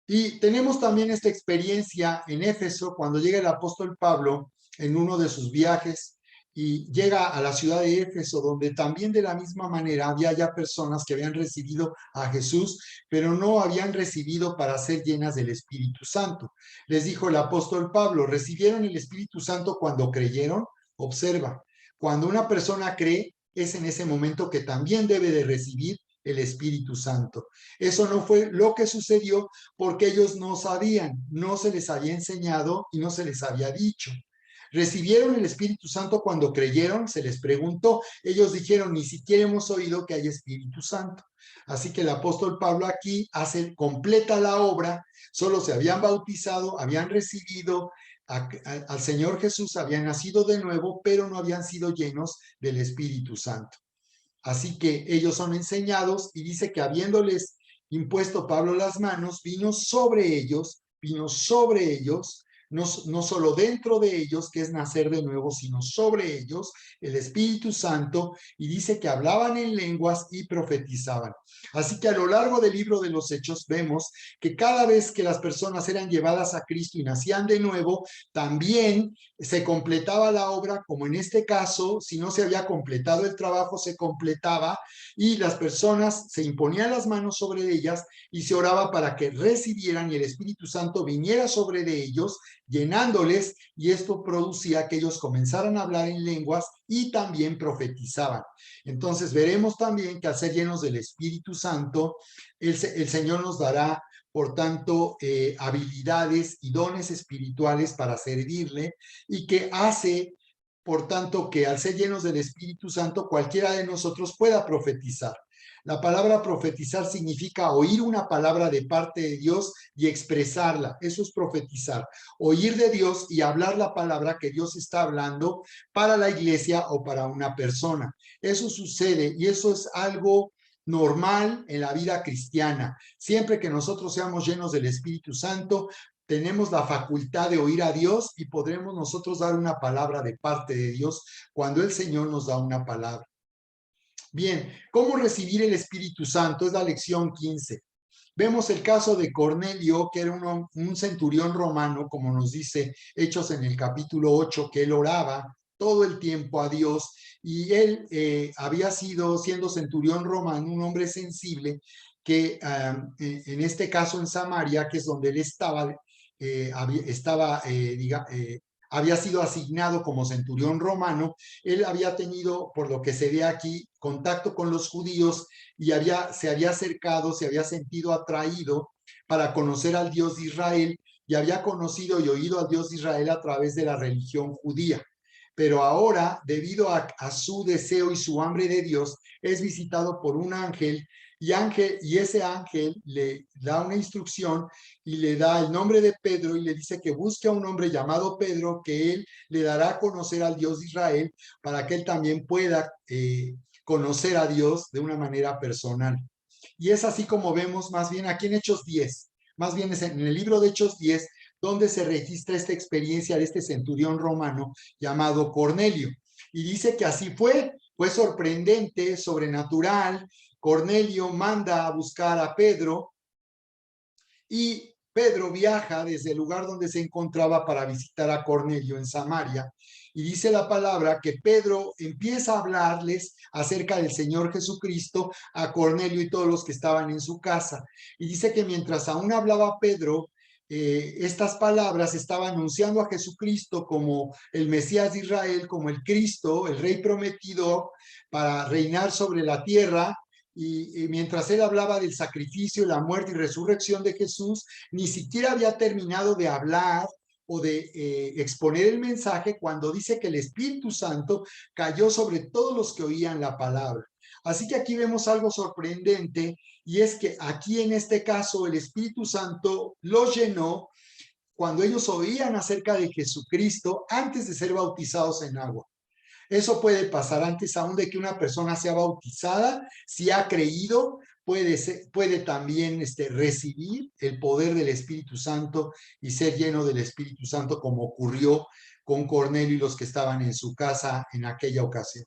Y tenemos también esta experiencia en Éfeso, cuando llega el apóstol Pablo en uno de sus viajes y llega a la ciudad de Éfeso, donde también de la misma manera había ya personas que habían recibido a Jesús, pero no habían recibido para ser llenas del Espíritu Santo. Les dijo el apóstol Pablo, ¿recibieron el Espíritu Santo cuando creyeron? Observa, cuando una persona cree, es en ese momento que también debe de recibir el Espíritu Santo. Eso no fue lo que sucedió porque ellos no sabían, no se les había enseñado y no se les había dicho. ¿Recibieron el Espíritu Santo cuando creyeron? Se les preguntó. Ellos dijeron, ni siquiera hemos oído que hay Espíritu Santo. Así que el apóstol Pablo aquí completa la obra, solo se habían bautizado, habían recibido al Señor Jesús, habían nacido de nuevo, pero no habían sido llenos del Espíritu Santo. Así que ellos son enseñados y dice que habiéndoles impuesto Pablo las manos, vino sobre ellos, no solo dentro de ellos, que es nacer de nuevo, sino sobre ellos el Espíritu Santo, y dice que hablaban en lenguas y profetizaban. Así que a lo largo del libro de los Hechos vemos que cada vez que las personas eran llevadas a Cristo y nacían de nuevo, también se completaba la obra, como en este caso, si no se había completado el trabajo, se completaba y las personas se imponían las manos sobre ellas y se oraba para que recibieran y el Espíritu Santo viniera sobre de ellos, llenándoles, y esto producía que ellos comenzaran a hablar en lenguas y también profetizaban. Entonces veremos también que al ser llenos del Espíritu Santo, el Señor nos dará por tanto, habilidades y dones espirituales para servirle, y que hace, por tanto, que al ser llenos del Espíritu Santo, cualquiera de nosotros pueda profetizar. La palabra profetizar significa oír una palabra de parte de Dios y expresarla. Eso es profetizar. Oír de Dios y hablar la palabra que Dios está hablando para la iglesia o para una persona. Eso sucede y eso es algo normal en la vida cristiana. Siempre que nosotros seamos llenos del Espíritu Santo, tenemos la facultad de oír a Dios y podremos nosotros dar una palabra de parte de Dios cuando el Señor nos da una palabra. Bien, ¿cómo recibir el Espíritu Santo? Es la lección 15. Vemos el caso de Cornelio, que era un centurión romano, como nos dice Hechos en el capítulo 8, que él oraba todo el tiempo a Dios, y él había sido, siendo centurión romano, un hombre sensible, que en este caso en Samaria, que es donde él estaba, había sido asignado como centurión romano. Él había tenido, por lo que se ve aquí, contacto con los judíos y se había acercado, se había sentido atraído para conocer al Dios de Israel, y había conocido y oído al Dios de Israel a través de la religión judía. Pero ahora, debido a su deseo y su hambre de Dios, es visitado por un ángel, y ese ángel le da una instrucción y le da el nombre de Pedro y le dice que busque a un hombre llamado Pedro, que él le dará a conocer al Dios de Israel, para que él también pueda conocer a Dios de una manera personal. Y es así como vemos más bien aquí en Hechos 10, más bien es en el libro de Hechos 10, donde se registra esta experiencia de este centurión romano llamado Cornelio. Y dice que así fue sorprendente, sobrenatural. Cornelio manda a buscar a Pedro, y Pedro viaja desde el lugar donde se encontraba para visitar a Cornelio en Samaria. Y dice la palabra que Pedro empieza a hablarles acerca del Señor Jesucristo a Cornelio y todos los que estaban en su casa. Y dice que mientras aún hablaba Pedro, estas palabras estaba anunciando a Jesucristo como el Mesías de Israel, como el Cristo, el Rey prometido para reinar sobre la tierra. Y mientras él hablaba del sacrificio, la muerte y resurrección de Jesús, ni siquiera había terminado de hablar o de exponer el mensaje cuando dice que el Espíritu Santo cayó sobre todos los que oían la palabra. Así que aquí vemos algo sorprendente, y es que aquí en este caso el Espíritu Santo los llenó cuando ellos oían acerca de Jesucristo antes de ser bautizados en agua. Eso puede pasar antes aún de que una persona sea bautizada. Si ha creído, puede también recibir el poder del Espíritu Santo y ser lleno del Espíritu Santo, como ocurrió con Cornelio y los que estaban en su casa en aquella ocasión.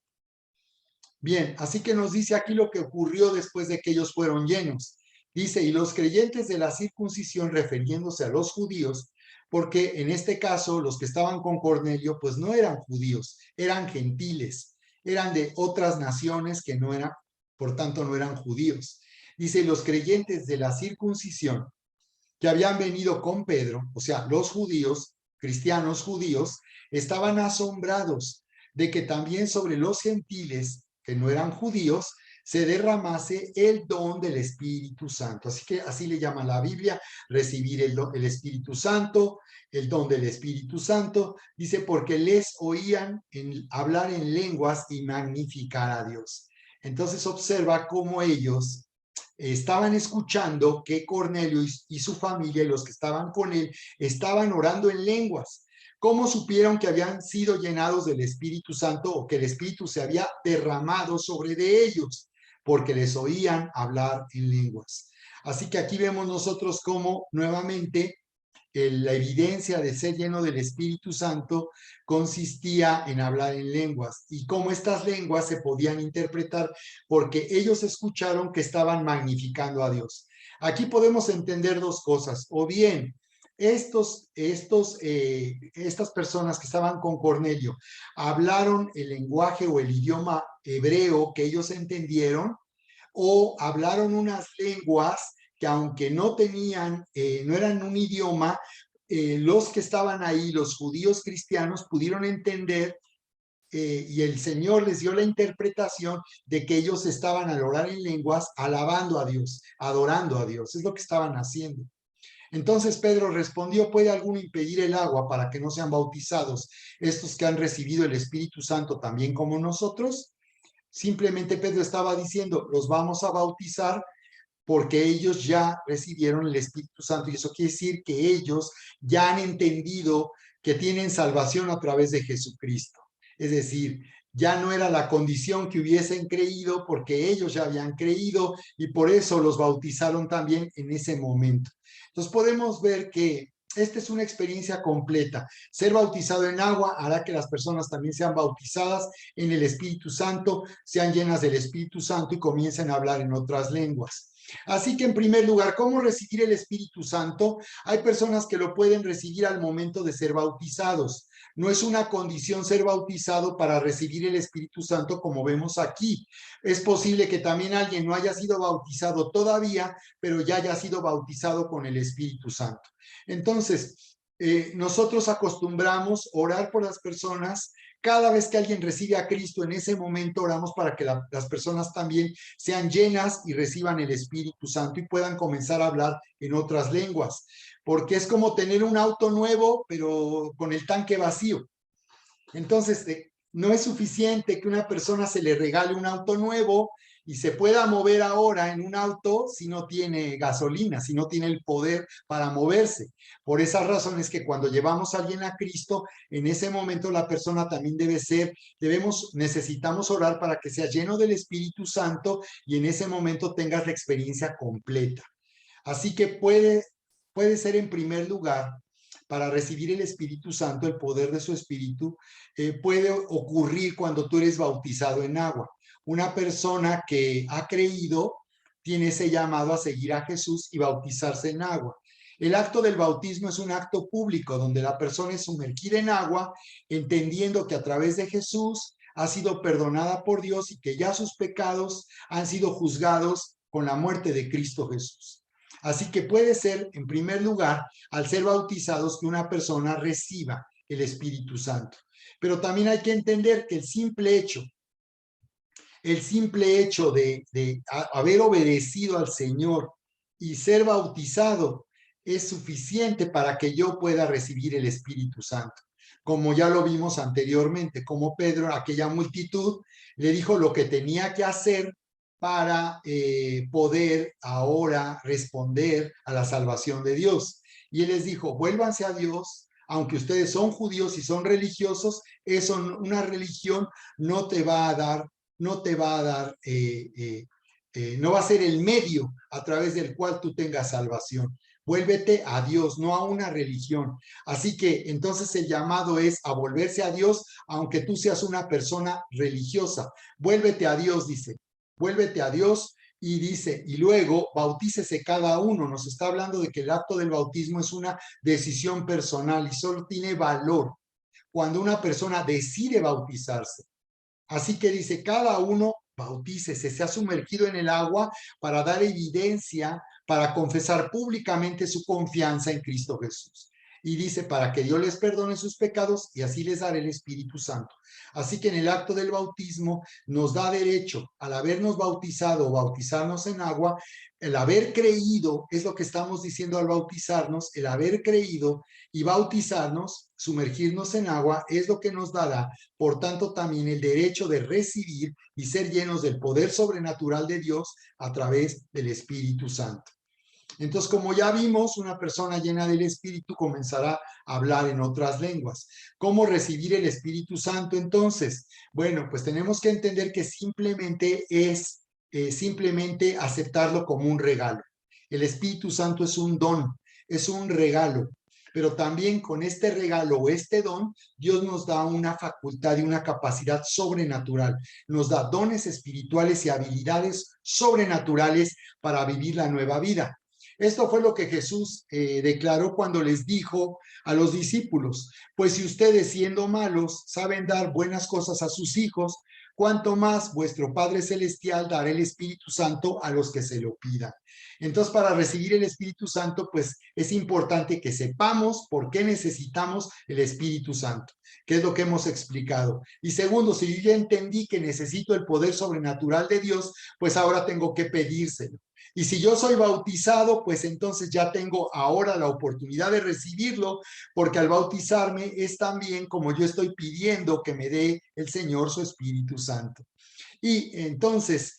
Bien, así que nos dice aquí lo que ocurrió después de que ellos fueron llenos. Dice, y los creyentes de la circuncisión, refiriéndose a los judíos, porque en este caso los que estaban con Cornelio pues no eran judíos, eran gentiles, eran de otras naciones que no eran, por tanto no eran judíos. Dice, los creyentes de la circuncisión que habían venido con Pedro, o sea, los judíos, cristianos judíos, estaban asombrados de que también sobre los gentiles que no eran judíos se derramase el don del Espíritu Santo. Así que así le llama la Biblia, recibir el Espíritu Santo, el don del Espíritu Santo. Dice, porque les oían hablar en lenguas y magnificar a Dios. Entonces observa cómo ellos estaban escuchando que Cornelio y su familia y los que estaban con él estaban orando en lenguas. ¿Cómo supieron que habían sido llenados del Espíritu Santo, o que el Espíritu se había derramado sobre de ellos? Porque les oían hablar en lenguas. Así que aquí vemos nosotros cómo nuevamente la evidencia de ser lleno del Espíritu Santo consistía en hablar en lenguas, y cómo estas lenguas se podían interpretar porque ellos escucharon que estaban magnificando a Dios. Aquí podemos entender dos cosas: o bien estas personas que estaban con Cornelio hablaron el lenguaje o el idioma hebreo que ellos entendieron, o hablaron unas lenguas que, aunque no tenían, no eran un idioma, los que estaban ahí, los judíos cristianos, pudieron entender, y el Señor les dio la interpretación de que ellos estaban al orar en lenguas alabando a Dios, adorando a Dios. Es lo que estaban haciendo. Entonces Pedro respondió, ¿puede alguno impedir el agua para que no sean bautizados estos que han recibido el Espíritu Santo también como nosotros? Simplemente Pedro estaba diciendo, los vamos a bautizar porque ellos ya recibieron el Espíritu Santo y eso quiere decir que ellos ya han entendido que tienen salvación a través de Jesucristo. Es decir, ya no era la condición que hubiesen creído porque ellos ya habían creído y por eso los bautizaron también en ese momento. Entonces podemos ver que esta es una experiencia completa. Ser bautizado en agua hará que las personas también sean bautizadas en el Espíritu Santo, sean llenas del Espíritu Santo y comiencen a hablar en otras lenguas. Así que en primer lugar, ¿cómo recibir el Espíritu Santo? Hay personas que lo pueden recibir al momento de ser bautizados. No es una condición ser bautizado para recibir el Espíritu Santo como vemos aquí. Es posible que también alguien no haya sido bautizado todavía, pero ya haya sido bautizado con el Espíritu Santo. Entonces, nosotros acostumbramos orar por las personas. Cada vez que alguien recibe a Cristo, en ese momento oramos para que las personas también sean llenas y reciban el Espíritu Santo y puedan comenzar a hablar en otras lenguas. Porque es como tener un auto nuevo, pero con el tanque vacío. Entonces, no es suficiente que una persona se le regale un auto nuevo y se pueda mover ahora en un auto si no tiene gasolina, si no tiene el poder para moverse. Por esas razones que cuando llevamos a alguien a Cristo, en ese momento la persona también necesitamos orar para que sea lleno del Espíritu Santo y en ese momento tengas la experiencia completa. Así que puede ser en primer lugar para recibir el Espíritu Santo, el poder de su Espíritu, puede ocurrir cuando tú eres bautizado en agua. Una persona que ha creído tiene ese llamado a seguir a Jesús y bautizarse en agua. El acto del bautismo es un acto público donde la persona es sumergida en agua, entendiendo que a través de Jesús ha sido perdonada por Dios y que ya sus pecados han sido juzgados con la muerte de Cristo Jesús. Así que puede ser, en primer lugar, al ser bautizados, que una persona reciba el Espíritu Santo. Pero también hay que entender que el simple hecho de haber obedecido al Señor y ser bautizado es suficiente para que yo pueda recibir el Espíritu Santo. Como ya lo vimos anteriormente, como Pedro, a aquella multitud, le dijo lo que tenía que hacer para poder ahora responder a la salvación de Dios. Y él les dijo, vuélvanse a Dios, aunque ustedes son judíos y son religiosos, eso, una religión no te va a dar, no te va a dar, no va a ser el medio a través del cual tú tengas salvación. Vuélvete a Dios, no a una religión. Así que entonces el llamado es a volverse a Dios, aunque tú seas una persona religiosa. Vuélvete a Dios, dice. Vuélvete a Dios y dice, y luego bautícese cada uno. Nos está hablando de que el acto del bautismo es una decisión personal y solo tiene valor cuando una persona decide bautizarse. Así que dice, cada uno bautícese, se ha sumergido en el agua para dar evidencia, para confesar públicamente su confianza en Cristo Jesús. Y dice, para que Dios les perdone sus pecados y así les daré el Espíritu Santo. Así que en el acto del bautismo nos da derecho, al habernos bautizado o bautizarnos en agua, el haber creído, es lo que estamos diciendo al bautizarnos, el haber creído y bautizarnos, sumergirnos en agua, es lo que nos dará, por tanto, también el derecho de recibir y ser llenos del poder sobrenatural de Dios a través del Espíritu Santo. Entonces, como ya vimos, una persona llena del Espíritu comenzará a hablar en otras lenguas. ¿Cómo recibir el Espíritu Santo entonces? Bueno, pues tenemos que entender que simplemente es simplemente aceptarlo como un regalo. El Espíritu Santo es un don, es un regalo. Pero también con este regalo o este don, Dios nos da una facultad y una capacidad sobrenatural. Nos da dones espirituales y habilidades sobrenaturales para vivir la nueva vida. Esto fue lo que Jesús declaró cuando les dijo a los discípulos, pues si ustedes siendo malos saben dar buenas cosas a sus hijos, cuanto más vuestro Padre Celestial dará el Espíritu Santo a los que se lo pidan. Entonces, para recibir el Espíritu Santo, pues es importante que sepamos por qué necesitamos el Espíritu Santo, que es lo que hemos explicado. Y segundo, si yo ya entendí que necesito el poder sobrenatural de Dios, pues ahora tengo que pedírselo. Y si yo soy bautizado, pues entonces ya tengo ahora la oportunidad de recibirlo, porque al bautizarme es también como yo estoy pidiendo que me dé el Señor su Espíritu Santo. Y entonces,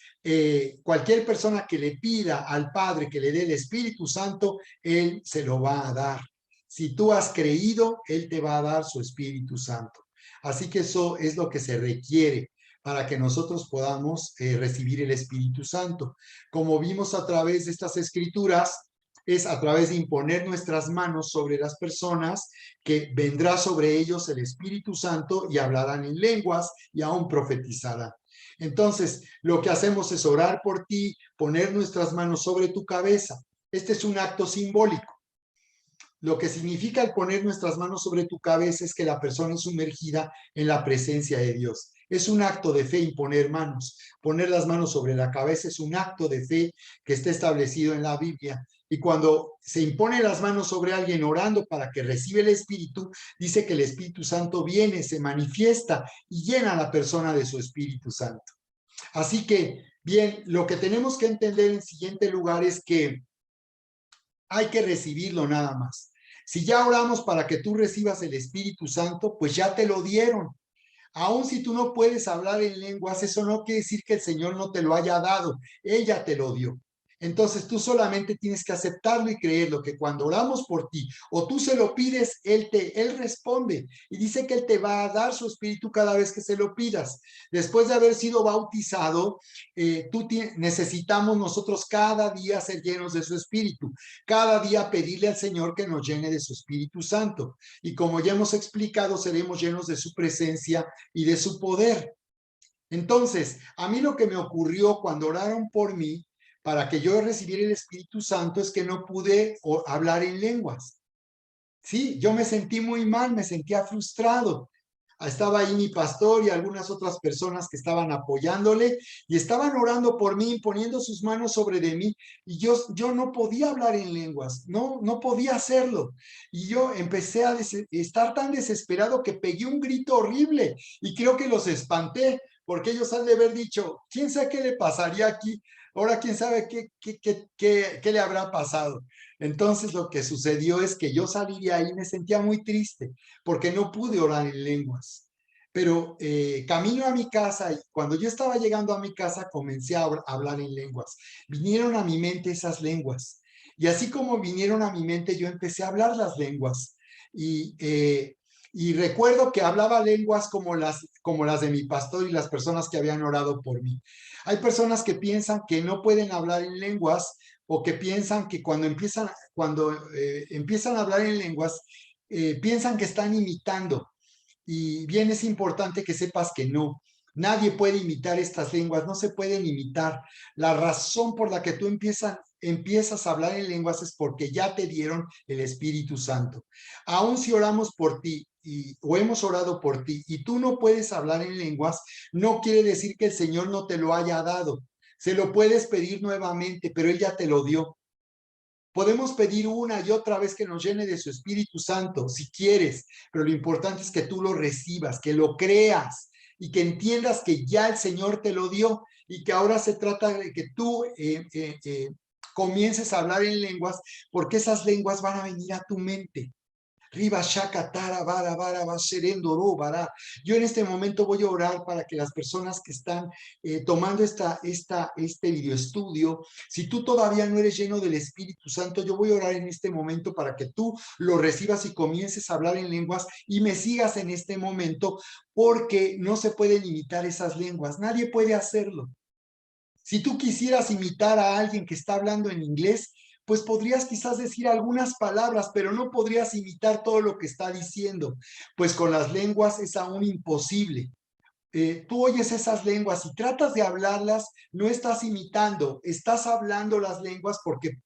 cualquier persona que le pida al Padre que le dé el Espíritu Santo, Él se lo va a dar. Si tú has creído, Él te va a dar su Espíritu Santo. Así que eso es lo que se requiere para que nosotros podamos recibir el Espíritu Santo. Como vimos a través de estas escrituras, es a través de imponer nuestras manos sobre las personas que vendrá sobre ellos el Espíritu Santo y hablarán en lenguas y aún profetizarán. Entonces, lo que hacemos es orar por ti, poner nuestras manos sobre tu cabeza. Este es un acto simbólico. Lo que significa el poner nuestras manos sobre tu cabeza es que la persona es sumergida en la presencia de Dios. Es un acto de fe imponer manos. Poner las manos sobre la cabeza es un acto de fe que está establecido en la Biblia. Y cuando se impone las manos sobre alguien orando para que reciba el Espíritu, dice que el Espíritu Santo viene, se manifiesta y llena a la persona de su Espíritu Santo. Así que, bien, lo que tenemos que entender en siguiente lugar es que hay que recibirlo nada más. Si ya oramos para que tú recibas el Espíritu Santo, pues ya te lo dieron. Aun si tú no puedes hablar en lenguas, eso no quiere decir que el Señor no te lo haya dado. Ella te lo dio. Entonces tú solamente tienes que aceptarlo y creerlo, que cuando oramos por ti o tú se lo pides, Él responde y dice que Él te va a dar su espíritu cada vez que se lo pidas. Después de haber sido bautizado, necesitamos nosotros cada día ser llenos de su espíritu, cada día pedirle al Señor que nos llene de su Espíritu Santo. Y como ya hemos explicado, seremos llenos de su presencia y de su poder. Entonces, a mí lo que me ocurrió cuando oraron por mí para que yo recibiera el Espíritu Santo es que no pude hablar en lenguas. Sí, yo me sentí muy mal, me sentía frustrado. Estaba ahí mi pastor y algunas otras personas que estaban apoyándole y estaban orando por mí, poniendo sus manos sobre de mí y yo no podía hablar en lenguas, no podía hacerlo. Y yo empecé a estar tan desesperado que pegué un grito horrible y creo que los espanté porque ellos han de haber dicho, ¿quién sabe qué le pasaría aquí? Ahora, ¿quién sabe qué le habrá pasado? Entonces lo que sucedió es que yo salí de ahí y me sentía muy triste porque no pude orar en lenguas. Pero camino a mi casa y cuando yo estaba llegando a mi casa comencé a hablar en lenguas. Vinieron a mi mente esas lenguas. Y así como vinieron a mi mente, yo empecé a hablar las lenguas. Y, eh, y recuerdo que hablaba lenguas como las de mi pastor y las personas que habían orado por mí. Hay personas que piensan que no pueden hablar en lenguas o que piensan que cuando empiezan a hablar en lenguas, piensan que están imitando. Y bien es importante que sepas que no. Nadie puede imitar estas lenguas, no se pueden imitar. La razón por la que tú empiezas a hablar en lenguas es porque ya te dieron el Espíritu Santo. Aun si oramos por ti o hemos orado por ti y tú no puedes hablar en lenguas, no quiere decir que el Señor no te lo haya dado. Se lo puedes pedir nuevamente, pero Él ya te lo dio. Podemos pedir una y otra vez que nos llene de su Espíritu Santo, si quieres, pero lo importante es que tú lo recibas, que lo creas y que entiendas que ya el Señor te lo dio y que ahora se trata de que tú comiences a hablar en lenguas, porque esas lenguas van a venir a tu mente. Riba Shakatara Bara Bara Baserendoro Bara. Yo en este momento voy a orar para que las personas que están tomando este video estudio, si tú todavía no eres lleno del Espíritu Santo, yo voy a orar en este momento para que tú lo recibas y comiences a hablar en lenguas y me sigas en este momento, porque no se pueden imitar esas lenguas, nadie puede hacerlo. Si tú quisieras imitar a alguien que está hablando en inglés, pues podrías quizás decir algunas palabras, pero no podrías imitar todo lo que está diciendo, pues con las lenguas es aún imposible. Tú oyes esas lenguas y tratas de hablarlas, no estás imitando, estás hablando las lenguas porque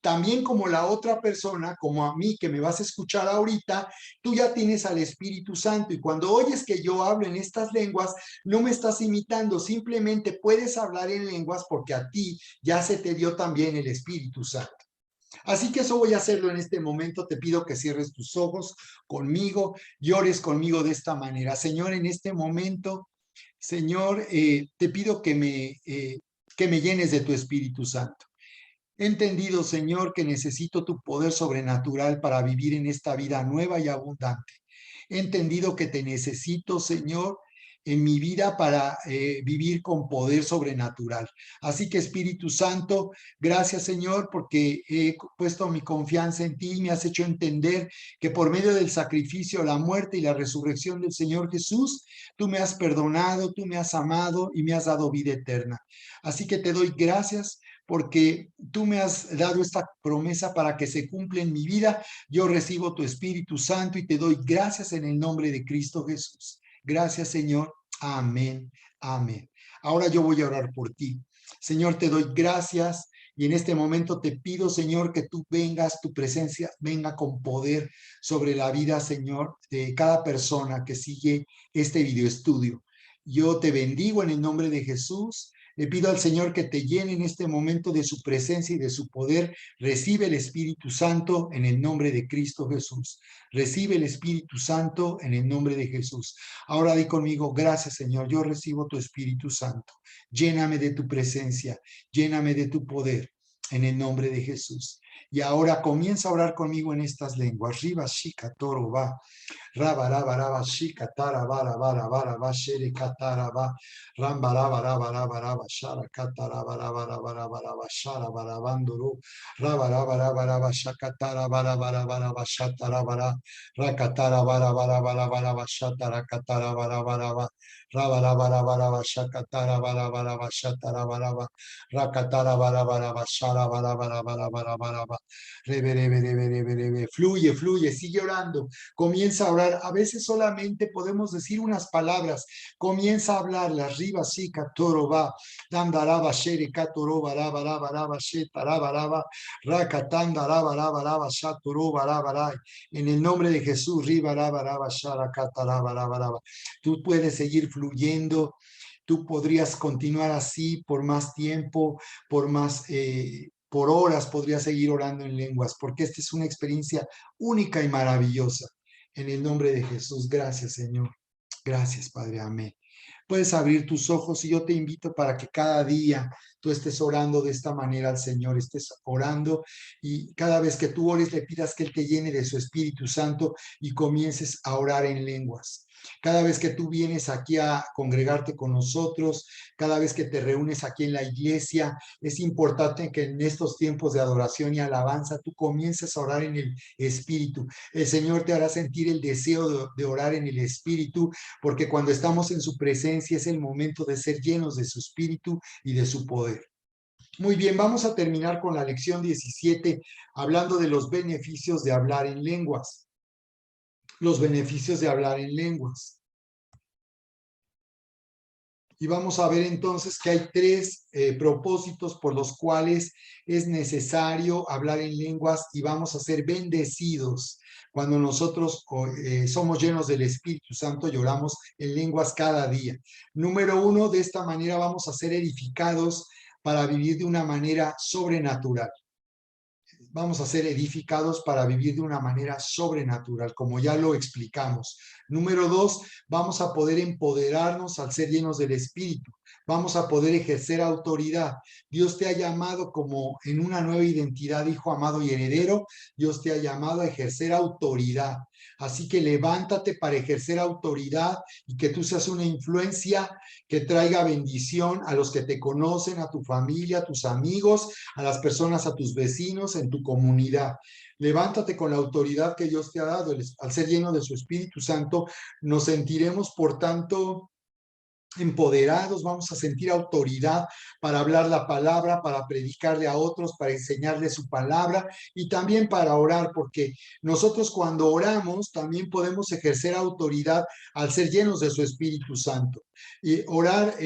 también como la otra persona, como a mí que me vas a escuchar ahorita, tú ya tienes al Espíritu Santo y cuando oyes que yo hablo en estas lenguas, no me estás imitando, simplemente puedes hablar en lenguas porque a ti ya se te dio también el Espíritu Santo. Así que eso voy a hacerlo en este momento. Te pido que cierres tus ojos conmigo, llores conmigo de esta manera. Señor, en este momento, Señor, te pido que me llenes de tu Espíritu Santo. He entendido, Señor, que necesito tu poder sobrenatural para vivir en esta vida nueva y abundante. He entendido que te necesito, Señor, en mi vida para vivir con poder sobrenatural. Así que Espíritu Santo, gracias, Señor, porque he puesto mi confianza en ti y me has hecho entender que por medio del sacrificio, la muerte y la resurrección del Señor Jesús, tú me has perdonado, tú me has amado y me has dado vida eterna. Así que te doy gracias porque tú me has dado esta promesa para que se cumpla en mi vida. Yo recibo tu Espíritu Santo y te doy gracias en el nombre de Cristo Jesús. Gracias, Señor. Amén. Amén. Ahora yo voy a orar por ti. Señor, te doy gracias y en este momento te pido, Señor, que tú vengas, tu presencia venga con poder sobre la vida, Señor, de cada persona que sigue este video estudio. Yo te bendigo en el nombre de Jesús. Le pido al Señor que te llene en este momento de su presencia y de su poder. Recibe el Espíritu Santo en el nombre de Cristo Jesús. Recibe el Espíritu Santo en el nombre de Jesús. Ahora di conmigo, gracias Señor, yo recibo tu Espíritu Santo. Lléname de tu presencia, lléname de tu poder en el nombre de Jesús. Y ahora comienza a orar conmigo en estas lenguas. Riba, shika, toro, va. Raba, raba, raba, shika, tara, bara, bara, bara, va, shere, katara, va. Ramba, raba, raba, raba, raba, shara, katara, bara, bara, bara, bara, va, shara, bara, banduru. Raba, raba, raba, raba, shakatara, bara, bara, bara, va, shatara, bara. Rakatara, bara, bara, bara, bara, va, shatara, katara, bara, bara, va. Raba, raba, raba, raba, shakatara, bara, bara, va, shatara, bara, va. Rakatara, bara, bara, va, shara, bara, bara, bara, bara, bara, va. Rebe, rebe, rebe, rebe, rebe. Fluye, fluye, sigue orando. Comienza a orar. A veces solamente podemos decir unas palabras. Comienza a hablarlas. Riba, sí, katoro, va. Dandaraba, shere, katoro, baraba, raba, raba, shetaraba, raba. Rakatanda, raba, raba, raba, shatoro, baraba, rai. En el nombre de Jesús, riba, raba, raba, shara, kataraba, raba, raba. Tú puedes seguir fluyendo. Tú podrías continuar así por más tiempo, por más, por horas podrías seguir orando en lenguas, porque esta es una experiencia única y maravillosa. En el nombre de Jesús, gracias, Señor. Gracias, Padre. Amén. Puedes abrir tus ojos y yo te invito para que cada día tú estés orando de esta manera al Señor, estés orando y cada vez que tú ores le pidas que Él te llene de su Espíritu Santo y comiences a orar en lenguas. Cada vez que tú vienes aquí a congregarte con nosotros, cada vez que te reúnes aquí en la iglesia, es importante que en estos tiempos de adoración y alabanza tú comiences a orar en el Espíritu. El Señor te hará sentir el deseo de orar en el Espíritu, porque cuando estamos en su presencia es el momento de ser llenos de su Espíritu y de su poder. Muy bien, vamos a terminar con la lección 17, hablando de los beneficios de hablar en lenguas. Los beneficios de hablar en lenguas. Y vamos a ver entonces que hay tres propósitos por los cuales es necesario hablar en lenguas y vamos a ser bendecidos cuando nosotros somos llenos del Espíritu Santo y oramos en lenguas cada día. Número uno, de esta manera vamos a ser edificados para vivir de una manera sobrenatural. Vamos a ser edificados para vivir de una manera sobrenatural, como ya lo explicamos. Número dos, vamos a poder empoderarnos al ser llenos del Espíritu. Vamos a poder ejercer autoridad. Dios te ha llamado como en una nueva identidad, hijo amado y heredero. Dios te ha llamado a ejercer autoridad. Así que levántate para ejercer autoridad y que tú seas una influencia que traiga bendición a los que te conocen, a tu familia, a tus amigos, a las personas, a tus vecinos, en tu comunidad. Levántate con la autoridad que Dios te ha dado. Al ser lleno de su Espíritu Santo, nos sentiremos, por tanto, empoderados, vamos a sentir autoridad para hablar la palabra, para predicarle a otros, para enseñarle su palabra y también para orar, porque nosotros cuando oramos también podemos ejercer autoridad al ser llenos de su Espíritu Santo. Y orar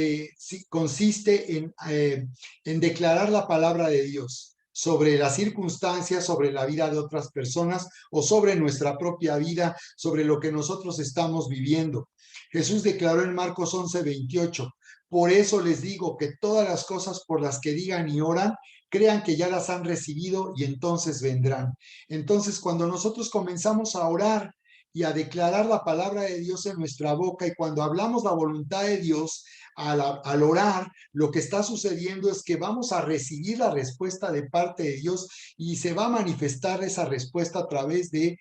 consiste en declarar la palabra de Dios sobre las circunstancias, sobre la vida de otras personas o sobre nuestra propia vida, sobre lo que nosotros estamos viviendo. Jesús declaró en Marcos 11:28, por eso les digo que todas las cosas por las que digan y oran, crean que ya las han recibido y entonces vendrán. Entonces, cuando nosotros comenzamos a orar y a declarar la palabra de Dios en nuestra boca y cuando hablamos la voluntad de Dios, al orar, lo que está sucediendo es que vamos a recibir la respuesta de parte de Dios y se va a manifestar esa respuesta a través de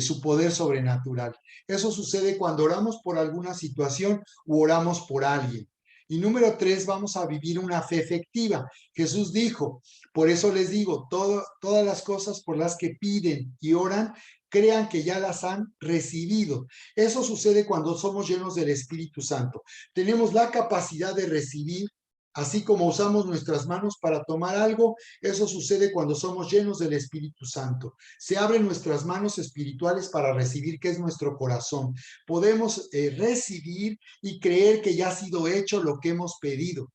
su poder sobrenatural. Eso sucede cuando oramos por alguna situación u oramos por alguien. Y número 3, vamos a vivir una fe efectiva. Jesús dijo, por eso les digo, todas las cosas por las que piden y oran, crean que ya las han recibido. Eso sucede cuando somos llenos del Espíritu Santo. Tenemos la capacidad de recibir, así como usamos nuestras manos para tomar algo, eso sucede cuando somos llenos del Espíritu Santo. Se abren nuestras manos espirituales para recibir, que es nuestro corazón. Podemos recibir y creer que ya ha sido hecho lo que hemos pedido.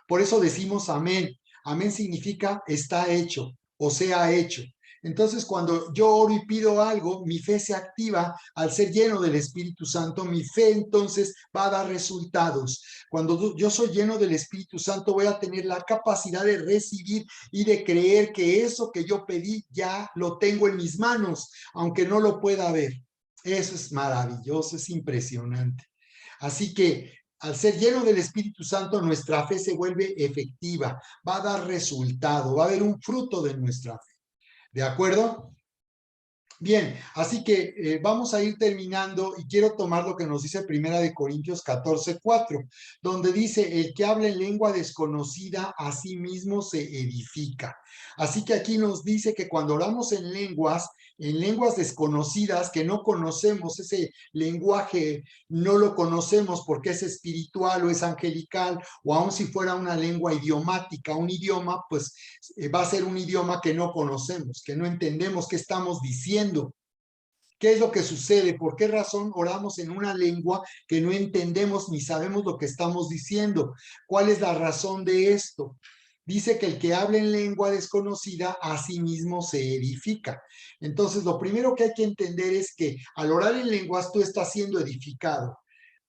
Por eso decimos amén. Amén significa está hecho o se ha hecho. Entonces, cuando yo oro y pido algo, mi fe se activa al ser lleno del Espíritu Santo. Mi fe entonces va a dar resultados. Cuando yo soy lleno del Espíritu Santo, voy a tener la capacidad de recibir y de creer que eso que yo pedí ya lo tengo en mis manos, aunque no lo pueda ver. Eso es maravilloso, es impresionante. Así que al ser lleno del Espíritu Santo, nuestra fe se vuelve efectiva, va a dar resultado, va a haber un fruto de nuestra fe. ¿De acuerdo? Bien, así que vamos a ir terminando y quiero tomar lo que nos dice Primera de Corintios 14:4, donde dice, el que habla en lengua desconocida a sí mismo se edifica. Así que aquí nos dice que cuando oramos en lenguas desconocidas que no conocemos, ese lenguaje no lo conocemos porque es espiritual o es angelical, o aun si fuera una lengua idiomática, un idioma, pues va a ser un idioma que no conocemos, que no entendemos qué estamos diciendo. ¿Qué es lo que sucede? ¿Por qué razón oramos en una lengua que no entendemos ni sabemos lo que estamos diciendo? ¿Cuál es la razón de esto? Dice que el que habla en lengua desconocida a sí mismo se edifica. Entonces, lo primero que hay que entender es que al orar en lenguas tú estás siendo edificado.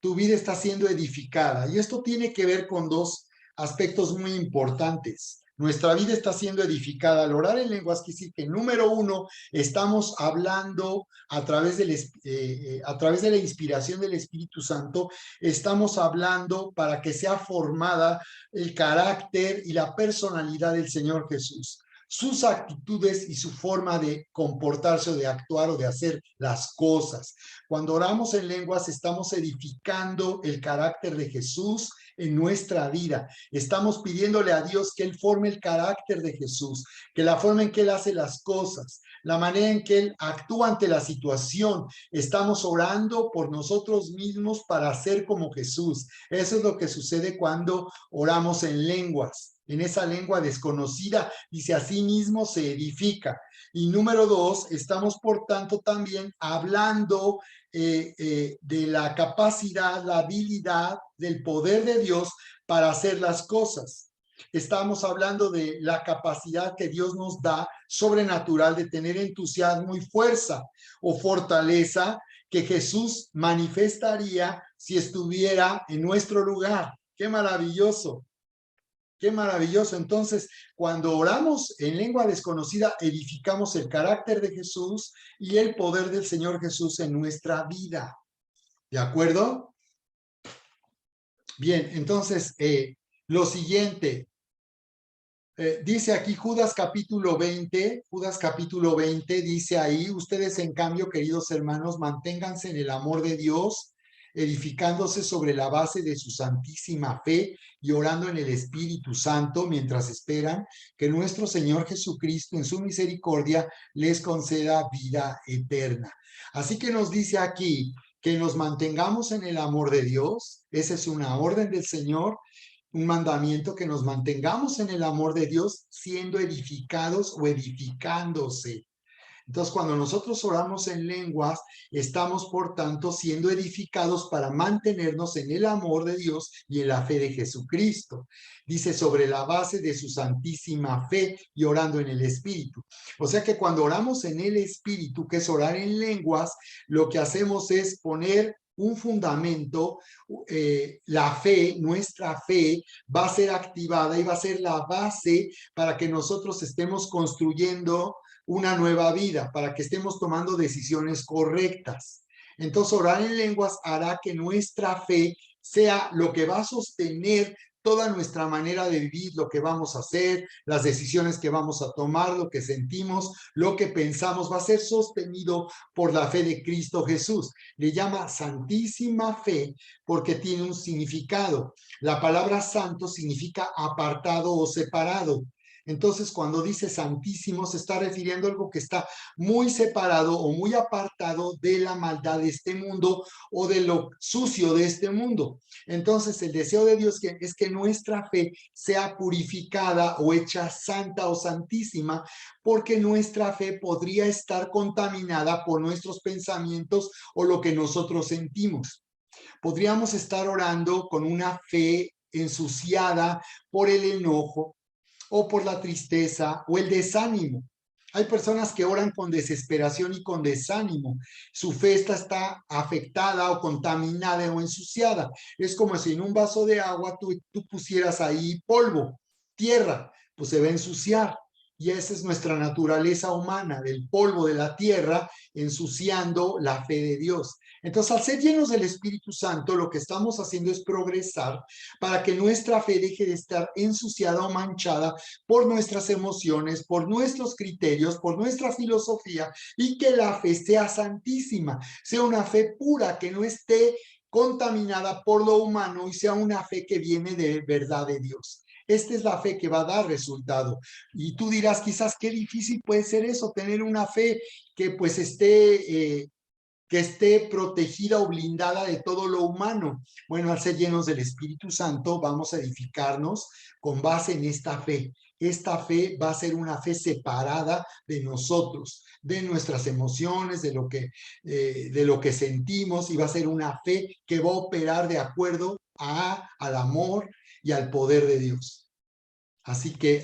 Tu vida está siendo edificada. Y esto tiene que ver con dos aspectos muy importantes. Nuestra vida está siendo edificada. Al orar en lenguas quiere decir que, número uno, estamos hablando a través de la inspiración del Espíritu Santo, estamos hablando para que sea formada el carácter y la personalidad del Señor Jesús, sus actitudes y su forma de comportarse o de actuar o de hacer las cosas. Cuando oramos en lenguas estamos edificando el carácter de Jesús en nuestra vida. Estamos pidiéndole a Dios que Él forme el carácter de Jesús, que la forma en que Él hace las cosas, la manera en que Él actúa ante la situación. Estamos orando por nosotros mismos para ser como Jesús. Eso es lo que sucede cuando oramos en lenguas. En esa lengua desconocida, dice, a sí mismo se edifica. Y número dos, estamos por tanto también hablando de la capacidad, la habilidad, del poder de Dios para hacer las cosas. Estamos hablando de la capacidad que Dios nos da sobrenatural de tener entusiasmo y fuerza o fortaleza que Jesús manifestaría si estuviera en nuestro lugar. ¡Qué maravilloso! ¡Qué maravilloso! Entonces, cuando oramos en lengua desconocida, edificamos el carácter de Jesús y el poder del Señor Jesús en nuestra vida. ¿De acuerdo? Bien, entonces, lo siguiente, dice aquí Judas capítulo 20, dice ahí, ustedes en cambio, queridos hermanos, manténganse en el amor de Dios, edificándose sobre la base de su santísima fe y orando en el Espíritu Santo mientras esperan que nuestro Señor Jesucristo en su misericordia les conceda vida eterna. Así que nos dice aquí que nos mantengamos en el amor de Dios. Esa es una orden del Señor, un mandamiento, que nos mantengamos en el amor de Dios siendo edificados o edificándose. Entonces, cuando nosotros oramos en lenguas, estamos, por tanto, siendo edificados para mantenernos en el amor de Dios y en la fe de Jesucristo. Dice, sobre la base de su santísima fe y orando en el Espíritu. O sea que cuando oramos en el Espíritu, que es orar en lenguas, lo que hacemos es poner un fundamento, la fe, nuestra fe va a ser activada y va a ser la base para que nosotros estemos construyendo una nueva vida, para que estemos tomando decisiones correctas. Entonces, orar en lenguas hará que nuestra fe sea lo que va a sostener toda nuestra manera de vivir, lo que vamos a hacer, las decisiones que vamos a tomar, lo que sentimos, lo que pensamos, va a ser sostenido por la fe de Cristo Jesús. Le llama santísima fe porque tiene un significado. La palabra santo significa apartado o separado. Entonces, cuando dice santísimo, se está refiriendo a algo que está muy separado o muy apartado de la maldad de este mundo o de lo sucio de este mundo. Entonces, el deseo de Dios es que nuestra fe sea purificada o hecha santa o santísima, porque nuestra fe podría estar contaminada por nuestros pensamientos o lo que nosotros sentimos. Podríamos estar orando con una fe ensuciada por el enojo, o por la tristeza o el desánimo. Hay personas que oran con desesperación y con desánimo. Su fe está afectada o contaminada o ensuciada. Es como si en un vaso de agua tú pusieras ahí polvo, tierra, pues se va a ensuciar. Y esa es nuestra naturaleza humana, del polvo de la tierra, ensuciando la fe de Dios. Entonces, al ser llenos del Espíritu Santo, lo que estamos haciendo es progresar para que nuestra fe deje de estar ensuciada o manchada por nuestras emociones, por nuestros criterios, por nuestra filosofía, y que la fe sea santísima, sea una fe pura, que no esté contaminada por lo humano y sea una fe que viene de verdad de Dios. Esta es la fe que va a dar resultado. Y tú dirás, quizás qué difícil puede ser eso, tener una fe que pues que esté protegida o blindada de todo lo humano. Bueno, al ser llenos del Espíritu Santo, vamos a edificarnos con base en esta fe. Esta fe va a ser una fe separada de nosotros, de nuestras emociones, de lo que sentimos, y va a ser una fe que va a operar de acuerdo al amor y al poder de Dios. Así que,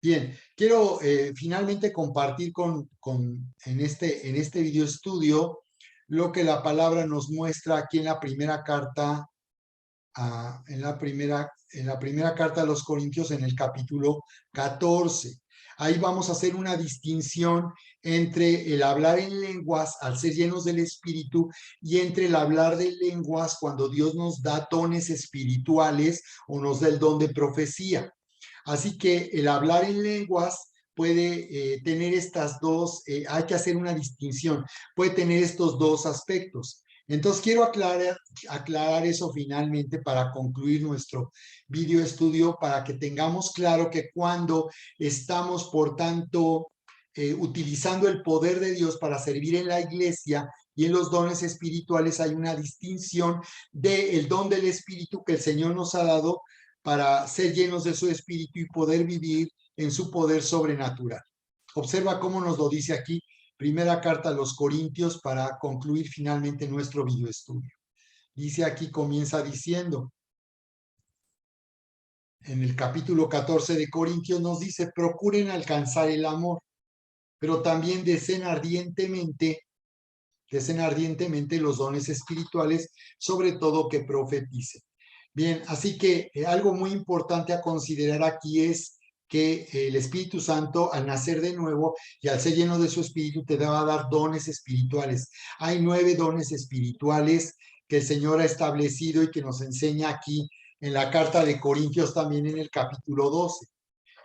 bien, quiero finalmente compartir en este video estudio lo que la palabra nos muestra aquí en la primera carta, en la primera carta a los Corintios, en el capítulo 14. Ahí vamos a hacer una distinción entre el hablar en lenguas al ser llenos del Espíritu y entre el hablar de lenguas cuando Dios nos da dones espirituales o nos da el don de profecía. Así que el hablar en lenguas puede tener hay que hacer una distinción, puede tener estos dos aspectos. Entonces quiero aclarar eso finalmente para concluir nuestro video estudio, para que tengamos claro que cuando estamos, por tanto, utilizando el poder de Dios para servir en la iglesia y en los dones espirituales, hay una distinción del don del Espíritu que el Señor nos ha dado para ser llenos de su Espíritu y poder vivir en su poder sobrenatural. Observa cómo nos lo dice aquí, primera carta a los Corintios, para concluir finalmente nuestro video estudio. Dice aquí, comienza diciendo, en el capítulo 14 de Corintios nos dice, procuren alcanzar el amor, pero también deseen ardientemente los dones espirituales, sobre todo que profeticen. Bien, así que algo muy importante a considerar aquí es que el Espíritu Santo, al nacer de nuevo y al ser lleno de su Espíritu, te va a dar dones espirituales. Hay 9 dones espirituales que el Señor ha establecido y que nos enseña aquí en la carta de Corintios, también en el capítulo 12.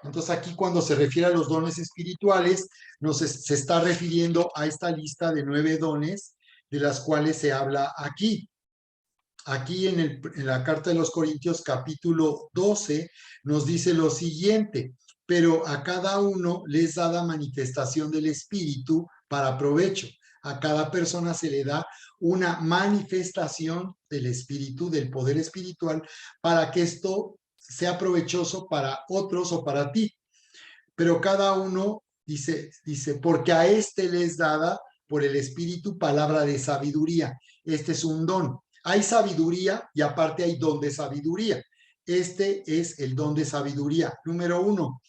Entonces aquí, cuando se refiere a los dones espirituales, se está refiriendo a esta lista de 9 dones de las cuales se habla aquí. Aquí en la carta de los Corintios, capítulo 12, nos dice lo siguiente: pero a cada uno les da la manifestación del Espíritu para provecho. A cada persona se le da una manifestación del Espíritu, del poder espiritual, para que esto sea provechoso para otros o para ti. Pero cada uno dice, porque a este les dada por el Espíritu palabra de sabiduría. Este es un don. Hay sabiduría y aparte hay don de sabiduría. Este es el don de sabiduría. Número 1.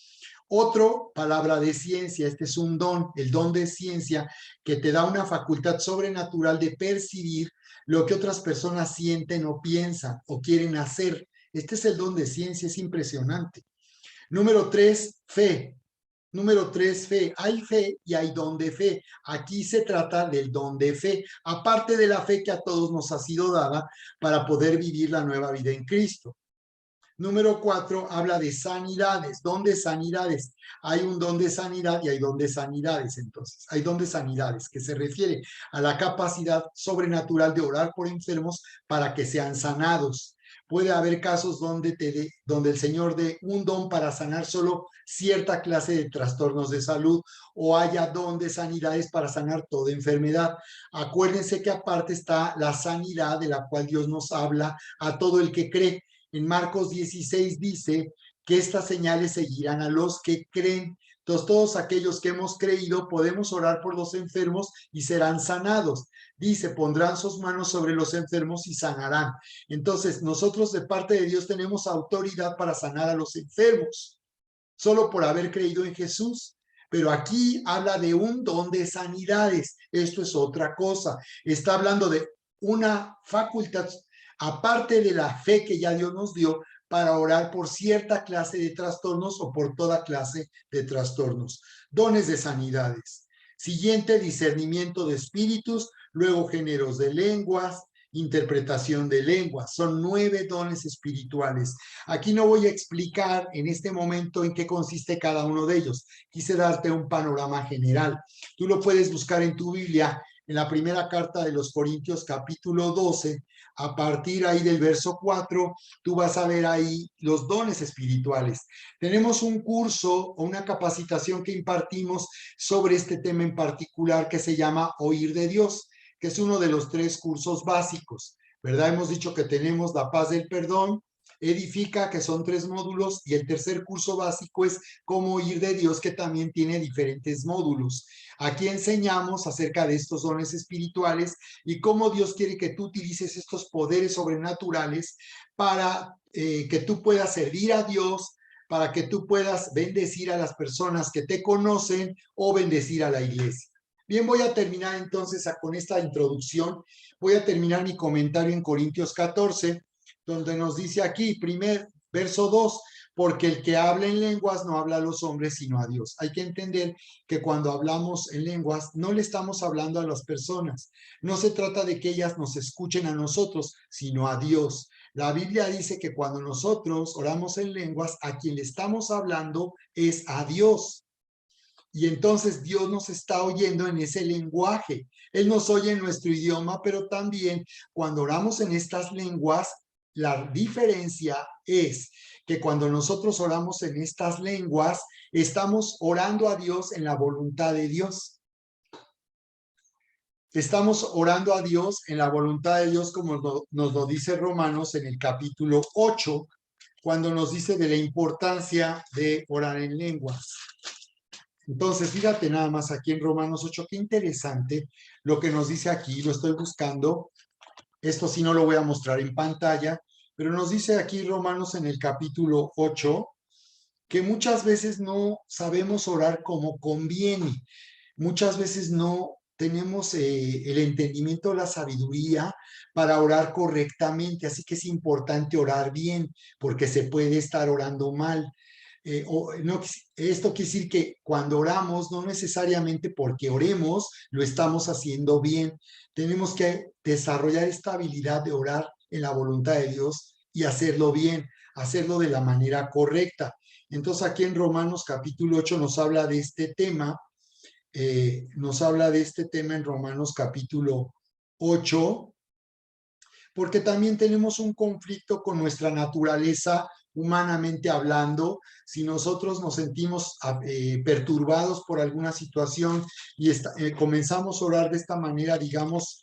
Otro, palabra de ciencia. Este es un don, el don de ciencia, que te da una facultad sobrenatural de percibir lo que otras personas sienten o piensan o quieren hacer. Este es el don de ciencia, es impresionante. Número 3, fe. Número 3, fe. Hay fe y hay don de fe. Aquí se trata del don de fe, aparte de la fe que a todos nos ha sido dada para poder vivir la nueva vida en Cristo. Número 4 habla de sanidades. ¿Don de sanidades? Hay un don de sanidad y hay don de sanidades. Entonces, hay don de sanidades que se refiere a la capacidad sobrenatural de orar por enfermos para que sean sanados. Puede haber casos donde el Señor dé un don para sanar solo cierta clase de trastornos de salud, o haya don de sanidades para sanar toda enfermedad. Acuérdense que aparte está la sanidad de la cual Dios nos habla a todo el que cree. En Marcos 16 dice que estas señales seguirán a los que creen. Entonces, todos aquellos que hemos creído podemos orar por los enfermos y serán sanados. Dice, pondrán sus manos sobre los enfermos y sanarán. Entonces, nosotros de parte de Dios tenemos autoridad para sanar a los enfermos, solo por haber creído en Jesús. Pero aquí habla de un don de sanidades. Esto es otra cosa. Está hablando de una facultad, aparte de la fe que ya Dios nos dio, para orar por cierta clase de trastornos o por toda clase de trastornos. Dones de sanidades. Siguiente, discernimiento de espíritus, luego géneros de lenguas, interpretación de lenguas. Son 9 dones espirituales. Aquí no voy a explicar en este momento en qué consiste cada uno de ellos. Quise darte un panorama general. Tú lo puedes buscar en tu Biblia, en la primera carta de los Corintios, capítulo 12, a partir ahí del verso 4, tú vas a ver ahí los dones espirituales. Tenemos un curso o una capacitación que impartimos sobre este tema en particular que se llama Oír de Dios, que es uno de los 3 cursos básicos, ¿verdad? Hemos dicho que tenemos la paz del perdón, edifica, que son 3 módulos, y el tercer curso básico es cómo oír de Dios, que también tiene diferentes módulos. Aquí enseñamos acerca de estos dones espirituales y cómo Dios quiere que tú utilices estos poderes sobrenaturales para que tú puedas servir a Dios, para que tú puedas bendecir a las personas que te conocen o bendecir a la iglesia. Bien, voy a terminar entonces con esta introducción. Voy a terminar mi comentario en Corintios 14, donde nos dice aquí, primer verso 2, porque el que habla en lenguas no habla a los hombres, sino a Dios. Hay que entender que cuando hablamos en lenguas, no le estamos hablando a las personas. No se trata de que ellas nos escuchen a nosotros, sino a Dios. La Biblia dice que cuando nosotros oramos en lenguas, a quien le estamos hablando es a Dios. Y entonces Dios nos está oyendo en ese lenguaje. Él nos oye en nuestro idioma, pero también cuando oramos en estas lenguas, la diferencia es que cuando nosotros oramos en estas lenguas, estamos orando a Dios en la voluntad de Dios. Estamos orando a Dios en la voluntad de Dios, como nos lo dice Romanos en el capítulo 8, cuando nos dice de la importancia de orar en lenguas. Entonces, fíjate nada más aquí en Romanos 8, qué interesante lo que nos dice aquí, lo estoy buscando. Esto sí no lo voy a mostrar en pantalla, pero nos dice aquí Romanos en el capítulo 8 que muchas veces no sabemos orar como conviene. Muchas veces no tenemos el entendimiento, la sabiduría para orar correctamente, así que es importante orar bien, porque se puede estar orando mal. No, esto quiere decir que cuando oramos, no necesariamente porque oremos, lo estamos haciendo bien. Tenemos que desarrollar esta habilidad de orar en la voluntad de Dios y hacerlo bien, hacerlo de la manera correcta. Entonces aquí en Romanos capítulo 8 nos habla de este tema, en Romanos capítulo 8, porque también tenemos un conflicto con nuestra naturaleza humanamente hablando. Si nosotros nos sentimos perturbados por alguna situación y comenzamos a orar de esta manera, digamos,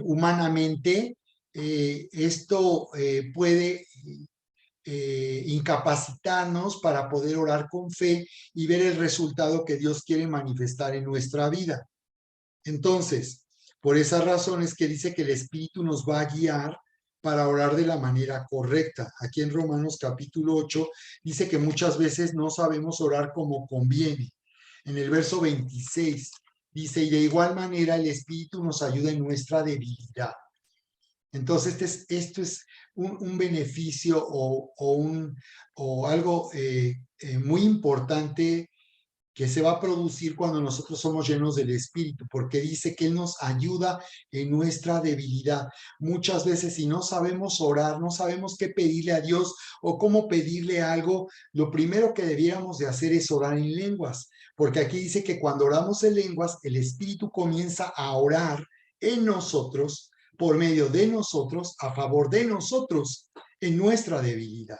humanamente, esto puede incapacitarnos para poder orar con fe y ver el resultado que Dios quiere manifestar en nuestra vida. Entonces, por esas razones que dice que el Espíritu nos va a guiar para orar de la manera correcta. Aquí en Romanos capítulo 8 dice que muchas veces no sabemos orar como conviene. En el verso 26 dice, y de igual manera el Espíritu nos ayuda en nuestra debilidad. Entonces, esto es un beneficio o algo muy importante que se va a producir cuando nosotros somos llenos del Espíritu, porque dice que Él nos ayuda en nuestra debilidad. Muchas veces si no sabemos orar, no sabemos qué pedirle a Dios o cómo pedirle algo, lo primero que debiéramos de hacer es orar en lenguas, porque aquí dice que cuando oramos en lenguas, el Espíritu comienza a orar en nosotros, por medio de nosotros, a favor de nosotros, en nuestra debilidad.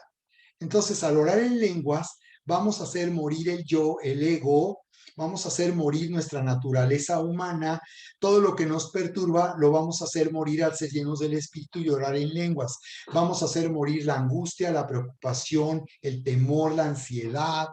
Entonces, al orar en lenguas, vamos a hacer morir el yo, el ego, vamos a hacer morir nuestra naturaleza humana, todo lo que nos perturba lo vamos a hacer morir al ser llenos del Espíritu y orar en lenguas. Vamos a hacer morir la angustia, la preocupación, el temor, la ansiedad,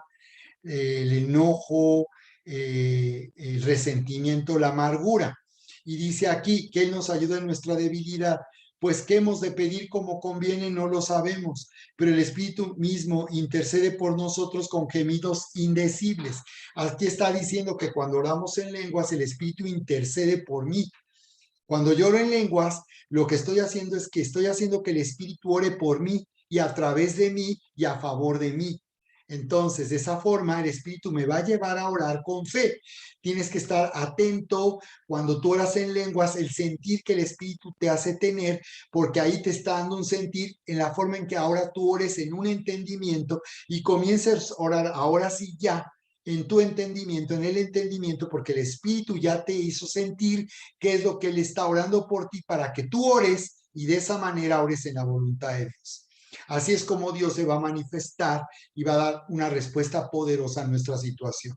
el enojo, el resentimiento, la amargura. Y dice aquí que Él nos ayuda en nuestra debilidad. Pues qué hemos de pedir como conviene, no lo sabemos, pero el Espíritu mismo intercede por nosotros con gemidos indecibles. Aquí está diciendo que cuando oramos en lenguas, el Espíritu intercede por mí. Cuando yo oro en lenguas, lo que estoy haciendo es que estoy haciendo que el Espíritu ore por mí y a través de mí y a favor de mí. Entonces, de esa forma, el Espíritu me va a llevar a orar con fe. Tienes que estar atento cuando tú oras en lenguas, el sentir que el Espíritu te hace tener, porque ahí te está dando un sentir en la forma en que ahora tú ores en un entendimiento y comiences a orar ahora sí ya en tu entendimiento, en el entendimiento, porque el Espíritu ya te hizo sentir qué es lo que Él está orando por ti para que tú ores y de esa manera ores en la voluntad de Dios. Así es como Dios se va a manifestar y va a dar una respuesta poderosa a nuestra situación.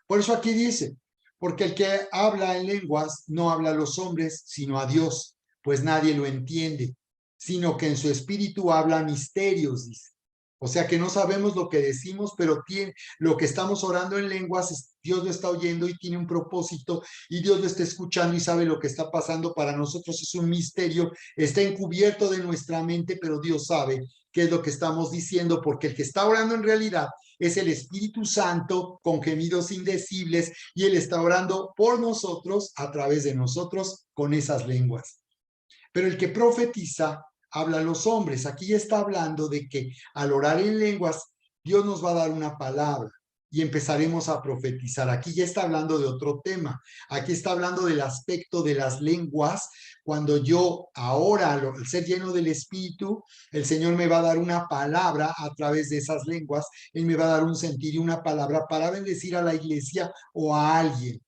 Por eso aquí dice, porque el que habla en lenguas no habla a los hombres, sino a Dios, pues nadie lo entiende, sino que en su espíritu habla misterios, dice. O sea que no sabemos lo que decimos, pero lo que estamos orando en lenguas, Dios lo está oyendo y tiene un propósito y Dios lo está escuchando y sabe lo que está pasando. Para nosotros es un misterio, está encubierto de nuestra mente, pero Dios sabe qué es lo que estamos diciendo, porque el que está orando en realidad es el Espíritu Santo con gemidos indecibles y Él está orando por nosotros, a través de nosotros, con esas lenguas. Pero el que profetiza habla a los hombres. Aquí ya está hablando de que al orar en lenguas, Dios nos va a dar una palabra y empezaremos a profetizar. Aquí ya está hablando de otro tema. Aquí está hablando del aspecto de las lenguas. Cuando yo ahora, al ser lleno del Espíritu, el Señor me va a dar una palabra a través de esas lenguas. Él me va a dar un sentir y una palabra para bendecir a la iglesia o a alguien.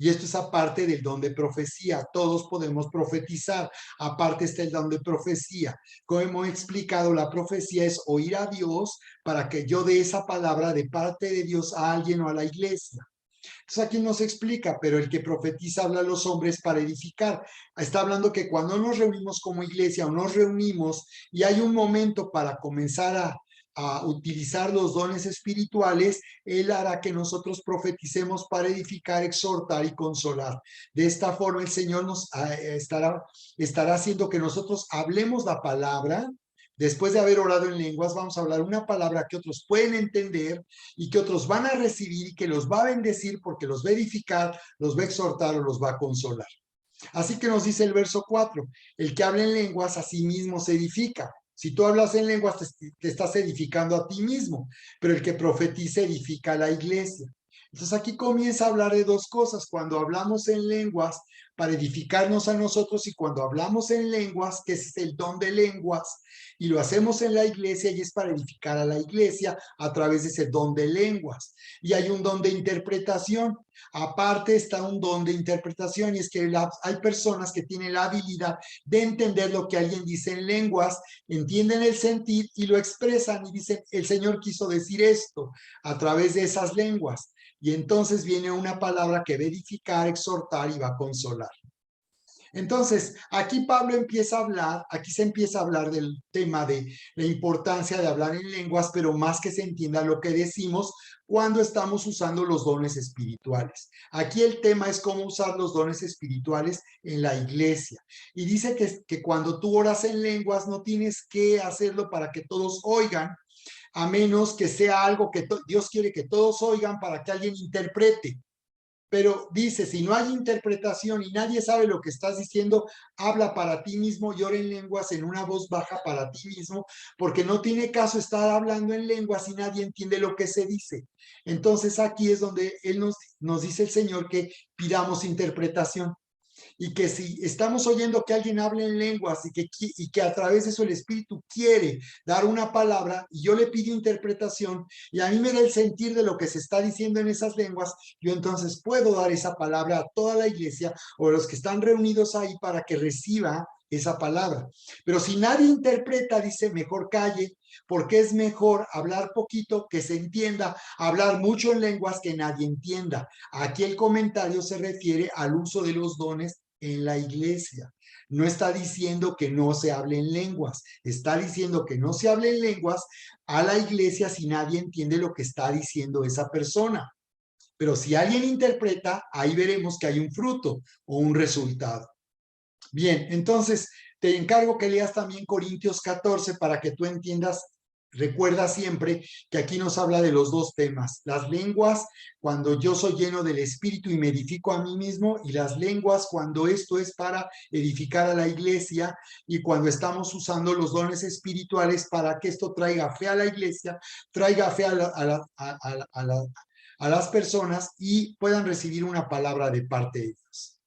Y esto es aparte del don de profecía. Todos podemos profetizar. Aparte está el don de profecía. Como hemos explicado, la profecía es oír a Dios para que yo dé esa palabra de parte de Dios a alguien o a la iglesia. Entonces aquí no se explica, pero el que profetiza habla a los hombres para edificar. Está hablando que cuando nos reunimos como iglesia o nos reunimos y hay un momento para comenzar a utilizar los dones espirituales, Él hará que nosotros profeticemos para edificar, exhortar y consolar. De esta forma el Señor nos estará haciendo que nosotros hablemos la palabra. Después de haber orado en lenguas, vamos a hablar una palabra que otros pueden entender y que otros van a recibir y que los va a bendecir porque los va a edificar, los va a exhortar o los va a consolar. Así que nos dice el verso 4, el que habla en lenguas a sí mismo se edifica. Si tú hablas en lenguas, te estás edificando a ti mismo, pero el que profetiza edifica a la iglesia. Entonces aquí comienza a hablar de dos cosas, cuando hablamos en lenguas para edificarnos a nosotros y cuando hablamos en lenguas, que es el don de lenguas, y lo hacemos en la iglesia y es para edificar a la iglesia a través de ese don de lenguas. Y hay un don de interpretación. Aparte está un don de interpretación y es que hay personas que tienen la habilidad de entender lo que alguien dice en lenguas, entienden el sentir y lo expresan y dicen, el Señor quiso decir esto a través de esas lenguas. Y entonces viene una palabra que va a edificar, exhortar y va a consolar. Entonces, aquí Pablo empieza a hablar, aquí se empieza a hablar del tema de la importancia de hablar en lenguas, pero más que se entienda lo que decimos cuando estamos usando los dones espirituales. Aquí el tema es cómo usar los dones espirituales en la iglesia. Y dice que cuando tú oras en lenguas no tienes que hacerlo para que todos oigan, a menos que sea algo que Dios quiere que todos oigan para que alguien interprete. pero dice, si no hay interpretación y nadie sabe lo que estás diciendo, habla para ti mismo y ora en lenguas en una voz baja para ti mismo, porque no tiene caso estar hablando en lenguas y nadie entiende lo que se dice. Entonces aquí es donde nos dice el Señor que pidamos interpretación y que si estamos oyendo que alguien hable en lenguas y que a través de eso el Espíritu quiere dar una palabra y yo le pido interpretación y a mí me da el sentir de lo que se está diciendo en esas lenguas, yo entonces puedo dar esa palabra a toda la iglesia o a los que están reunidos ahí para que reciba esa palabra. Pero si nadie interpreta, dice, mejor calle, porque es mejor hablar poquito que se entienda, hablar mucho en lenguas que nadie entienda. Aquí el comentario se refiere al uso de los dones en la iglesia. No está diciendo que no se hable en lenguas, está diciendo que no se hable en lenguas a la iglesia si nadie entiende lo que está diciendo esa persona. Pero si alguien interpreta, ahí veremos que hay un fruto o un resultado. Bien, entonces te encargo que leas también Corintios 14 para que tú entiendas. Recuerda siempre que aquí nos habla de los dos temas, las lenguas cuando yo soy lleno del Espíritu y me edifico a mí mismo, y las lenguas cuando esto es para edificar a la iglesia y cuando estamos usando los dones espirituales para que esto traiga fe a la iglesia, traiga fe a las personas y puedan recibir una palabra de parte de Dios.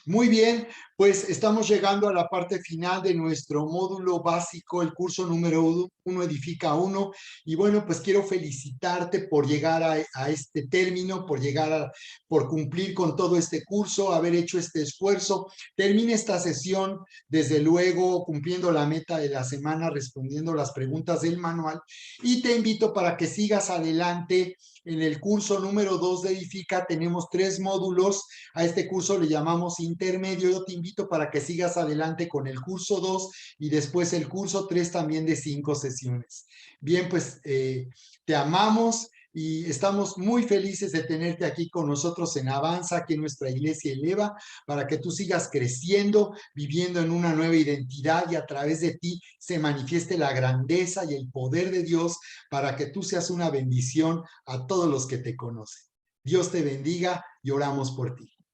Muy bien, pues estamos llegando a la parte final de nuestro módulo básico, el curso número 1, Edifica 1. Y bueno, pues quiero felicitarte por llegar a este término, por cumplir con todo este curso, haber hecho este esfuerzo. Termina esta sesión, desde luego, cumpliendo la meta de la semana, respondiendo las preguntas del manual. Y te invito para que sigas adelante. En el curso número 2 de Edifica tenemos 3 módulos. A este curso le llamamos intermedio. Yo te invito para que sigas adelante con el curso 2 y después el curso 3 también de 5 sesiones. Bien, pues te amamos y estamos muy felices de tenerte aquí con nosotros en Avanza, aquí en nuestra iglesia Eleva, para que tú sigas creciendo, viviendo en una nueva identidad y a través de ti se manifieste la grandeza y el poder de Dios para que tú seas una bendición a todos los que te conocen. Dios te bendiga y oramos por ti.